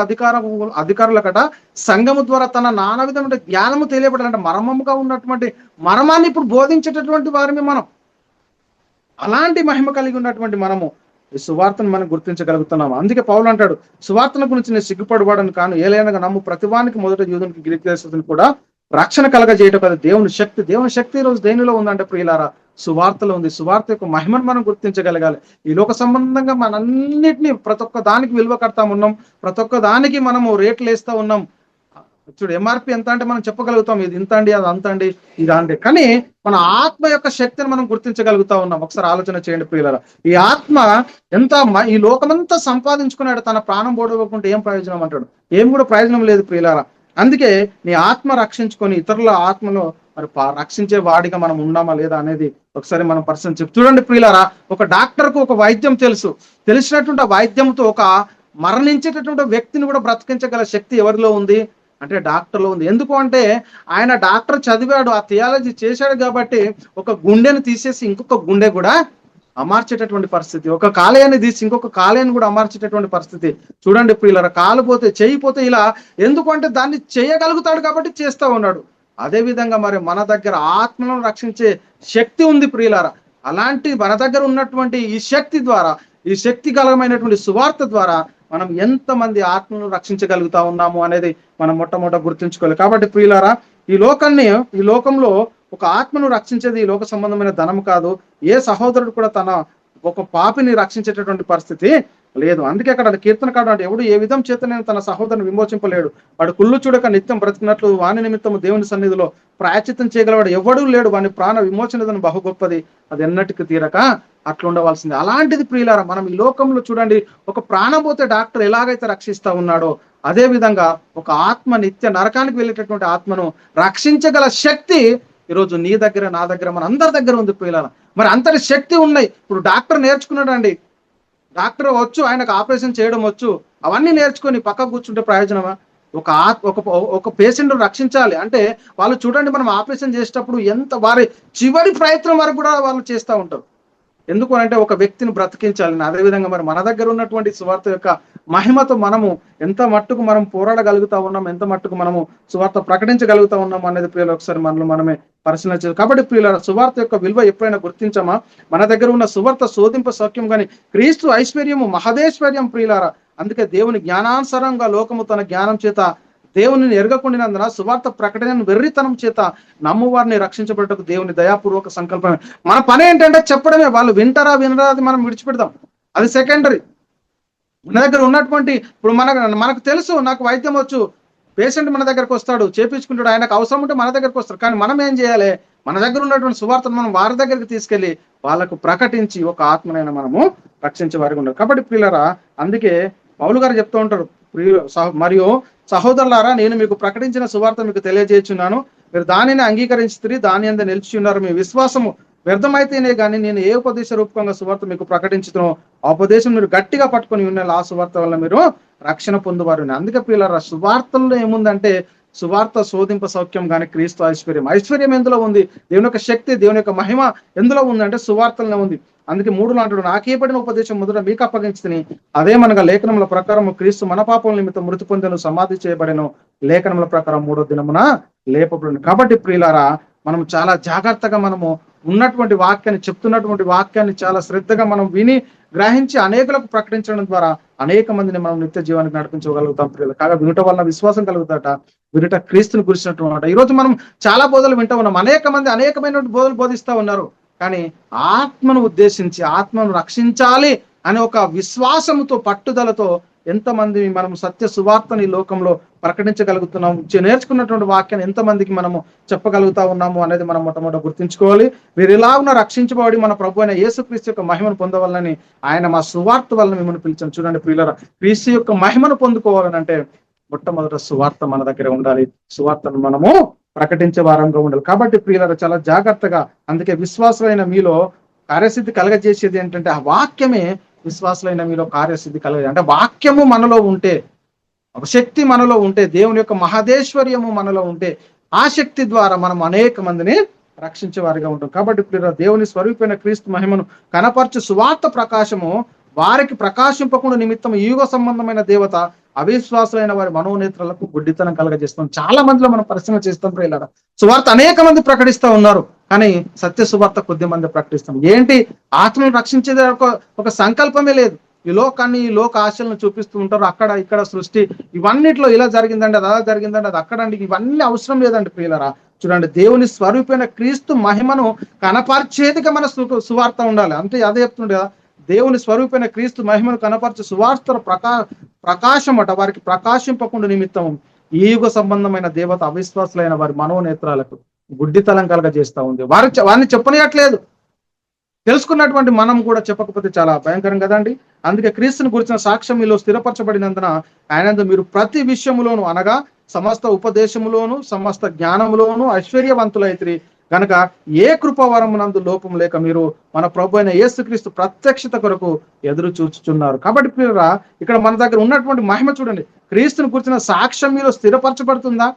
అధికారులకట సంఘము ద్వారా తన నానా విధమైన జ్ఞానము తెలియబడాలంటే మర్మముగా ఉన్నటువంటి మర్మాన్ని ఇప్పుడు బోధించేటటువంటి వారిని మనం. అలాంటి మహిమ కలిగి ఉన్నటువంటి మనము ఈ సువార్తను మనం గుర్తించగలుగుతున్నాము. అందుకే పౌలు అంటాడు, సువార్తను గురించి నేను సిగ్గుపడవాడని కాను, ఏలైనగా నమ్ము ప్రతివానికి మొదట యూదునికి గ్రీకుని కూడా రక్షణ కలగజేయటం కదా దేవుని శక్తి ఈరోజు దేనిలో ఉందంటే ప్రియులారా, సువార్తలో ఉంది. సువార్త యొక్క మహిమను మనం గుర్తించగలగాలి. ఈ లోక సంబంధంగా మనంన్నిటినీ ప్రతి ఒక్క దానికి విలువ కడతా ఉన్నాం, ప్రతి ఒక్క దానికి మనము రేట్లు వేస్తా ఉన్నాం. చూడు, ఎంఆర్పి ఎంత అంటే మనం చెప్పగలుగుతాం, ఇది ఇంత అండి, అది అంత అండి, ఇది అంటే. కానీ మన ఆత్మ యొక్క శక్తిని మనం గుర్తించగలుగుతా ఉన్నాం. ఒకసారి ఆలోచన చేయండి ప్రియులారా, ఈ ఆత్మ ఎంత ఈ లోకమంతా సంపాదించుకున్నాడు, తన ప్రాణం పోడవకుంటే ఏం ప్రయోజనం అంటాడు? ఏం కూడా ప్రయోజనం లేదు ప్రియులారా. అందుకే నీ ఆత్మ రక్షించుకొని ఇతరుల ఆత్మలో మరి రక్షించే వాడిగా మనం ఉన్నామా లేదా అనేది ఒకసారి మనం పరిశీలించి చూడండి ప్రియులారా. ఒక డాక్టర్కు ఒక వైద్యం తెలిసినటువంటి ఆ వైద్యంతో ఒక మరణించేటటువంటి వ్యక్తిని కూడా బ్రతికించగల శక్తి ఎవరిలో ఉంది అంటే డాక్టర్లో ఉంది. ఎందుకు అంటే ఆయన డాక్టర్ చదివాడు, ఆ థియాలజీ చేశాడు కాబట్టి ఒక గుండెను తీసేసి ఇంకొక గుండె కూడా అమర్చేటటువంటి పరిస్థితి, ఒక కాలేయాన్ని తీసి ఇంకొక కాలేయాన్ని కూడా అమర్చేటటువంటి పరిస్థితి. చూడండి ప్రియులారా, కాలు పోతే చెయ్యి పోతే ఇలా, ఎందుకంటే దాన్ని చేయగలుగుతాడు కాబట్టి చేస్తా ఉన్నాడు. అదే విధంగా మరి మన దగ్గర ఆత్మలను రక్షించే శక్తి ఉంది ప్రియులారా. అలాంటి మన దగ్గర ఉన్నటువంటి ఈ శక్తి ద్వారా, ఈ శక్తికరమైనటువంటి సువార్త ద్వారా మనం ఎంతమంది ఆత్మలను రక్షించగలుగుతా ఉన్నాము అనేది మనం మొట్టమొదట గుర్తుంచుకోవాలి. కాబట్టి ప్రియులారా, ఈ లోకంలో ఒక ఆత్మను రక్షించేది ఈ లోక సంబంధమైన ధనం కాదు. ఏ సహోదరుడు కూడా తన ఒక పాపిని రక్షించేటటువంటి పరిస్థితి లేదు. అందుకే అక్కడ కీర్తనకారుడు అంటే, ఎవడు ఏ విధం చేత నేను తన సహోదరుని విమోచింపలేడు, వాడు కుళ్ళు చూడక నిత్యం బ్రతికినట్లు వాని నిమిత్తము దేవుని సన్నిధిలో ప్రాయచిత్తం చేయగలవాడు ఎవడూ లేడు, వాని ప్రాణ విమోచనను బహు గొప్పది, అది ఎన్నటికి తీరక అట్లా ఉండవలసింది. అలాంటిది ప్రియులారా, మనం ఈ లోకంలో చూడండి, ఒక ప్రాణం పోతే డాక్టర్ ఎలాగైతే రక్షిస్తా ఉన్నాడో అదే విధంగా ఒక ఆత్మ నిత్య నరకానికి వెళ్ళేటటువంటి ఆత్మను రక్షించగల శక్తి ఈరోజు నీ దగ్గర, నా దగ్గర, మన అందరి దగ్గర ఉంది ప్రియులారా. మరి అంతటి శక్తి ఉన్నాయి. ఇప్పుడు డాక్టర్ నేర్చుకున్నాడు అండి, డాక్టర్ వచ్చు, ఆయనకు ఆపరేషన్ చేయడం వచ్చు, అవన్నీ నేర్చుకొని పక్కకు కూర్చుంటే ప్రయోజనమా? ఒక పేషెంట్ రక్షించాలి అంటే వాళ్ళు చూడండి, మనం ఆపరేషన్ చేసేటప్పుడు ఎంత వారి చివరి ప్రయత్నం వరకు కూడా వాళ్ళు చేస్తూ ఉంటారు. ఎందుకు అంటే ఒక వ్యక్తిని బ్రతికించాలని. అదేవిధంగా మరి మన దగ్గర ఉన్నటువంటి సువార్త యొక్క మహిమతో మనము ఎంత మట్టుకు మనం పోరాడగలుగుతా ఉన్నాం, ఎంత మట్టుకు మనము సువార్త ప్రకటించగలుగుతా ఉన్నాం అనేది ప్రియులు ఒకసారి మనమే పరిశీలన చేయాలి. కాబట్టి ప్రియుల సువార్త యొక్క విలువ ఎప్పుడైనా గుర్తించామా? మన దగ్గర ఉన్న సువార్త శోధింప సౌఖ్యం కానీ క్రీస్తు ఐశ్వర్యము మహదేశ్వర్యం ప్రియులారా. అందుకే దేవుని జ్ఞానానుసారంగా లోకము తన జ్ఞానం చేత దేవుని ఎరగకుండినందున సువార్త ప్రకటన వెర్రితనం చేత నమ్మువారిని రక్షించబడటకు దేవుని దయాపూర్వక సంకల్పమే. మన పని ఏంటంటే చెప్పడమే. వాళ్ళు వినరా అది మనం విడిచిపెడదాం, అది సెకండరీ. మన దగ్గర ఉన్నటువంటి ఇప్పుడు మనకు తెలుసు, నాకు వైద్యం వచ్చు, పేషెంట్ మన దగ్గరకు వస్తాడు, చేపించుకుంటాడు, ఆయనకు అవసరం ఉంటే మన దగ్గరకు వస్తాడు. కానీ మనం ఏం చేయాలి? మన దగ్గర ఉన్నటువంటి సువార్తను మనం వారి దగ్గరికి తీసుకెళ్లి వాళ్ళకు ప్రకటించి ఒక ఆత్మనైనా మనము రక్షించే వారికి ఉండాలి. కాబట్టి ప్రియులరా, అందుకే పౌలు గారు చెప్తూ ఉంటారు, మరియు సహోదరులారా, నేను మీకు ప్రకటించిన సువార్త మీకు తెలియజేస్తున్నాను, మీరు దానిని అంగీకరించి దాని అందు నిలిచి ఉన్నారు, మీ విశ్వాసము వ్యర్థమైతేనే కానీ నేను ఏ ఉపదేశ రూపకంగా సువార్త మీకు ప్రకటించుతున్నో ఆ ఉపదేశం మీరు గట్టిగా పట్టుకొని ఉన్నారు, ఆ సువార్త వల్ల మీరు రక్షణ పొందువారు. అందుకే ప్రియులారా, సువార్తల్లో ఏముందంటే సువార్త శోధింప సౌఖ్యం కానీ క్రీస్తు ఐశ్వర్యం ఎందులో ఉంది? దేవుని యొక్క శక్తి, దేవుని యొక్క మహిమ ఎందులో ఉందంటే సువార్తలనే ఉంది. అందుకే 3 అంటాడు, నాకే పడిన ఉపదేశం మొదట మీకు అప్పగించుకుని అదేమనగా లేఖనముల ప్రకారం క్రీస్తు మన పాపం నిమిత్తం మృతి పొందెను, సమాధి చేయబడెను, లేఖనముల ప్రకారం 3వ దినమున లేపబడును. కాబట్టి ప్రియులారా, మనం చాలా జాగ్రత్తగా మనము ఉన్నటువంటి వాక్యాన్ని, చెప్తున్నటువంటి వాక్యాన్ని చాలా శ్రద్ధగా మనం విని గ్రహించి అనేకులకు ప్రకటించడం ద్వారా అనేక మందిని మనం నిత్య జీవానికి నడిపించగలుగుతాం ప్రియులు. కాగా వినుట వలన విశ్వాసం కలుగుతాట, వినుట క్రీస్తుని గురించినటువంటి. ఈరోజు మనం చాలా బోధలు వింటూ ఉన్నాం, అనేక మంది అనేకమైన బోధలు బోధిస్తూ ఉన్నారు. కానీ ఆత్మను ఉద్దేశించి ఆత్మను రక్షించాలి అనే ఒక విశ్వాసముతో, పట్టుదలతో ఎంతమంది మనం సత్య సువార్తని ఈ లోకంలో ప్రకటించగలుగుతున్నాం, నేర్చుకున్నటువంటి వాక్యాన్ని ఎంతమందికి మనము చెప్పగలుగుతా ఉన్నాము అనేది మనం మొట్టమొదటి గుర్తించుకోవాలి. మీరు ఇలాగున రక్షించబడి మన ప్రభు అయిన యేసుక్రీస్తు యొక్క మహిమను పొందవాలని ఆయన మా సువార్త వల్ల మిమ్మల్ని పిలిచాం. చూడండి ప్రియులారా, క్రీస్తు యొక్క మహిమను పొందుకోవాలని అంటే మొట్టమొదట సువార్త మన దగ్గర ఉండాలి. సువార్తను మనము ప్రకటించే వారంగా ఉండాలి. కాబట్టి ప్రియులారా, చాలా జాగ్రత్తగా, అందుకే విశ్వాసులైన మీలో కార్యసిద్ధి కలగజేసేది ఏంటంటే ఆ వాక్యమే. విశ్వాసులైన మీలో కార్యసిద్ధి కలగజేది అంటే వాక్యము మనలో ఉంటే, శక్తి మనలో ఉంటే, దేవుని యొక్క మహదేశ్వర్యము మనలో ఉంటే, ఆ శక్తి ద్వారా మనం అనేక మందిని రక్షించే వారిగా ఉంటాం. కాబట్టి ఇప్పుడు దేవుని స్వరూపమైన క్రీస్తు మహిమను కనపరచు సువార్త ప్రకాశము వారికి ప్రకాశింపకుండా నిమిత్తం యుగ సంబంధమైన దేవత అవిశ్వాసులైన వారి మనోనేత్రాలకు గుడ్డితనం కలగజేస్తాం. చాలా మందిలో మనం పరిశ్రమ చేస్తాం ప్రియులారా. సువార్త అనేక మంది ప్రకటిస్తూ ఉన్నారు, కానీ సత్య సువార్త కొద్ది మంది ప్రకటిస్తాం. ఏంటి, ఆత్మను రక్షించేది ఒక సంకల్పమే లేదు. ఈ లోకాన్ని, ఈ లోక ఆశలను చూపిస్తూ ఉంటారు. అక్కడ ఇక్కడ సృష్టి ఇవన్నిట్లో ఇలా జరిగిందండి, అది అలా జరిగిందండి, అది అక్కడండి, ఇవన్నీ అవసరం లేదండి ప్రియులారా. చూడండి, దేవుని స్వరూపమైన క్రీస్తు మహిమను కనపరిచేదిగా మన సువార్త ఉండాలి. అంటే అదే చెప్తుండే కదా, దేవుని స్వరూపమైన క్రీస్తు మహిమను కనపరిచే సువార్త ప్రకాశం అట వారికి ప్రకాశింపకుండా నిమిత్తం ఈ యుగ సంబంధమైన దేవత అవిశ్వాసులైన వారి మనోనేత్రాలకు గుడ్డితలం కలగజేస్తా ఉంది. వారిని చెప్పనియట్లేదు. తెలుసుకున్నటువంటి మనం కూడా చెప్పకపోతే చాలా భయంకరం కదండి. అందుకే క్రీస్తుని గురించిన సాక్ష్యం మీలో స్థిరపరచబడినందున ఆయనందు మీరు ప్రతి విషయములోను, అనగా సమస్త ఉపదేశములోను సమస్త జ్ఞానములోను ఐశ్వర్యవంతులైతిరి కనుక ఏ కృపావరమునందు లోపం లేక మీరు మన ప్రభు అయిన యేసుక్రీస్తు ప్రత్యక్షత కొరకు ఎదురు చూచుచున్నారు. కాబట్టి ప్రియులారా, ఇక్కడ మన దగ్గర ఉన్నటువంటి మహిమ చూడండి, క్రీస్తుని గురించిన సాక్ష్యం మీలో స్థిరపరచబడుతుందా?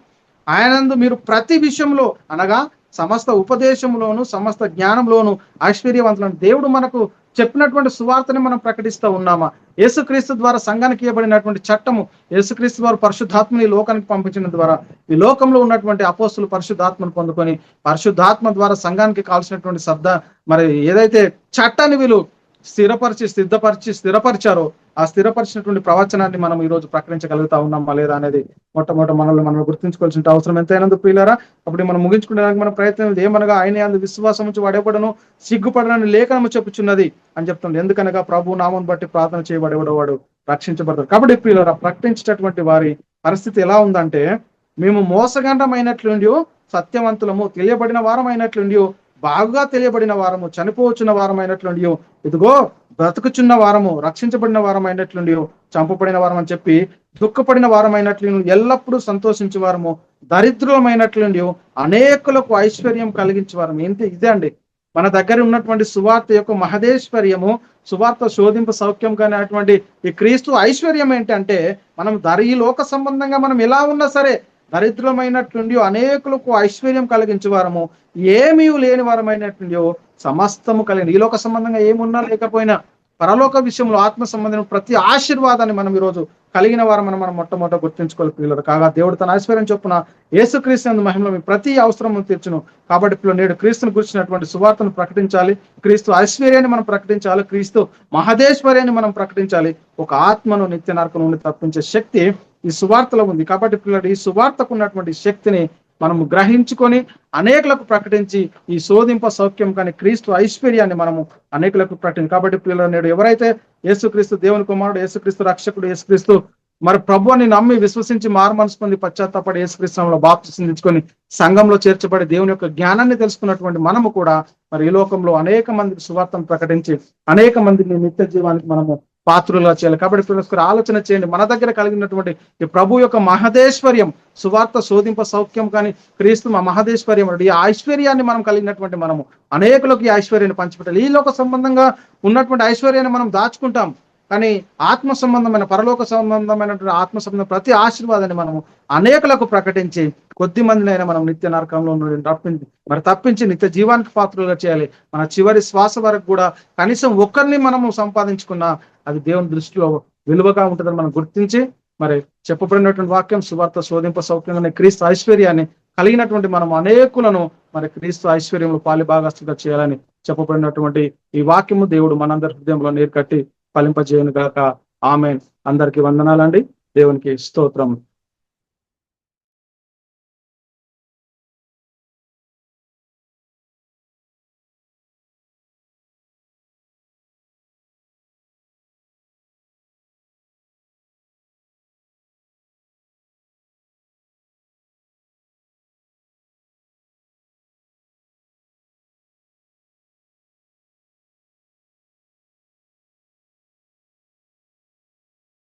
ఆయనందు మీరు ప్రతి విషయంలో, అనగా సమస్త ఉపదేశంలోను సమస్త జ్ఞానంలోను ఐశ్వర్యవంతులను, దేవుడు మనకు చెప్పినటువంటి సువార్తని మనం ప్రకటిస్తూ ఉన్నామా? యేసుక్రీస్తు ద్వారా సంఘానికి ఇవ్వబడినటువంటి చట్టము, యేసుక్రీస్తు ద్వారా పరిశుద్ధాత్మని లోకానికి పంపించిన ద్వారా ఈ లోకంలో ఉన్నటువంటి అపోస్తులు పరిశుద్ధాత్మను పొందుకొని పరిశుద్ధాత్మ ద్వారా సంఘానికి కావాల్సినటువంటి మరి ఏదైతే చట్టాన్ని వీళ్ళు స్థిరపరిచారో ఆ స్థిరపరిచినటువంటి ప్రవచనాన్ని మనం ఈ రోజు ప్రకటించగలుగుతా ఉన్నామా లేదా అనేది మొట్టమొదటి మనల్ని మనం గుర్తుంచుకోవాల్సిన అవసరం ఎంతైనందు ప్రియులారా. అప్పుడు మనం ముగించుకోవడానికి మన ప్రయత్నం ఏమనగా ఆయన అందు విశ్వాసం నుంచి వాడేవాడను సిగ్గుపడనని లేఖనము చెప్పుచున్నది అని చెప్తుంది. ఎందుకనగా ప్రభు నామం బట్టి ప్రార్థన చేయబడేవాడు వాడు రక్షించబడతాడు. కాబట్టి ప్రియులారా, ప్రకటించేటటువంటి వారి పరిస్థితి ఎలా ఉందంటే, మేము మోసగండమైనట్లుండి సత్యవంతులము, తెలియబడిన వారం అయినట్లుండి బాగా తెలియబడిన వారము, చనిపోవచ్చున్న వారం అయినట్లుండి ఇదిగో బ్రతుకుచున్న వారము, రక్షించబడిన వారం అయినట్లుండి చంపబడిన వారం అని చెప్పి దుఃఖపడిన వారం అయినట్లు ఎల్లప్పుడూ సంతోషించే వారము, దరిద్రమైనట్లుండి అనేకులకు ఐశ్వర్యం కలిగించే వారం. ఇదే అండి మన దగ్గర ఉన్నటువంటి సువార్త యొక్క మహదేశ్వర్యము, సువార్త శోధింపు సౌఖ్యం కానిటువంటి ఈ క్రీస్తు ఐశ్వర్యం ఏంటంటే, మనం ఈ లోక సంబంధంగా మనం ఎలా ఉన్నా సరే దరిద్రమైనట్లుండి అనేకులకు ఐశ్వర్యం కలిగించే వారము, ఏమీ లేని వారమైనట్లుండి సమస్తము కలిగిన, ఈ లోక సంబంధంగా ఏమున్నా లేకపోయినా పరలోక విషయంలో ఆత్మ సంబంధం ప్రతి ఆశీర్వాదాన్ని మనం ఈరోజు కలిగిన వారం మనం మొట్టమొదట గుర్తించుకోవాలి పిల్లలు. కాగా దేవుడు తన ఐశ్వర్యం చొప్పున యేసుక్రీస్తు మహిమలో మీ ప్రతి అవసరం తీర్చును. కాబట్టి పిల్లలు నేడు క్రీస్తుని గురించినటువంటి సువార్తను ప్రకటించాలి, క్రీస్తు ఐశ్వర్యాన్ని మనం ప్రకటించాలి, క్రీస్తు మహదేశ్వర్యాన్ని మనం ప్రకటించాలి. ఒక ఆత్మను నిత్య నరకం నుండి తప్పించే శక్తి ఈ సువార్తలో ఉంది. కాబట్టి పిల్లలు ఈ సువార్తకు ఉన్నటువంటి శక్తిని మనము గ్రహించుకొని అనేకులకు ప్రకటించి ఈ శోధింప సౌఖ్యం కానీ క్రీస్తు ఐశ్వర్యాన్ని మనము అనేకులకు ప్రకటించి. కాబట్టి పిల్లలు నేడు ఎవరైతే యేసుక్రీస్తు దేవుని కుమారుడు, యేసుక్రీస్తు రక్షకుడు, యేసుక్రీస్తు మరి ప్రభు అని నమ్మి విశ్వసించి మారు మనసు పొంది పశ్చాత్తాపడి యేసుక్రీస్తులో బాప్తిసం తీసుకొని సంఘంలో చేర్చబడి దేవుని యొక్క జ్ఞానాన్ని తెలుసుకున్నటువంటి మనము కూడా మరి ఈ లోకంలో అనేక మందికి సువార్తను ప్రకటించి అనేక మందిని నిత్య జీవానికి మనము పాత్రులుగా చేయాలి. కాబట్టి పిల్లలు ఆలోచన చేయండి, మన దగ్గర కలిగినటువంటి ఈ ప్రభు యొక్క మహదేశ్వర్యం, సువార్త శోధింప సౌఖ్యం కానీ క్రీస్తు మహదేశ్వర్యం, ఈ ఐశ్వర్యాన్ని మనం కలిగినటువంటి మనము అనేకులకు ఈ ఐశ్వర్యాన్ని పంచిపెట్టాలి. ఈ లోక సంబంధంగా ఉన్నటువంటి ఐశ్వర్యాన్ని మనం దాచుకుంటాం, కానీ ఆత్మ సంబంధమైన పరలోక సంబంధమైనటువంటి ఆత్మ సంబంధం ప్రతి ఆశీర్వాదాన్ని మనము అనేకులకు ప్రకటించి కొద్ది మందినైనా మనం నిత్య నరకంలో తప్పించి నిత్య జీవానికి పాత్రలుగా చేయాలి. మన చివరి శ్వాస వరకు కూడా కనీసం ఒక్కరిని మనము సంపాదించుకున్నా అది దేవుని దృష్టిలో విలువగా ఉంటుందని మనం గుర్తించి మరి చెప్పబడినటువంటి వాక్యం సువార్త శోధింప సౌఖ్యంగానే క్రీస్తు ఐశ్వర్యాన్ని కలిగినటువంటి మనం అనేకులను మరి క్రీస్తు ఐశ్వర్యంలో పాలిభాగస్తుగా చేయాలని చెప్పబడినటువంటి ఈ వాక్యము దేవుడు మనందరి హృదయంలో నీరు కట్టి ఫలింపజేయను గాక. ఆమేన్. అందరికీ వందనాలండి. దేవునికి స్తోత్రం.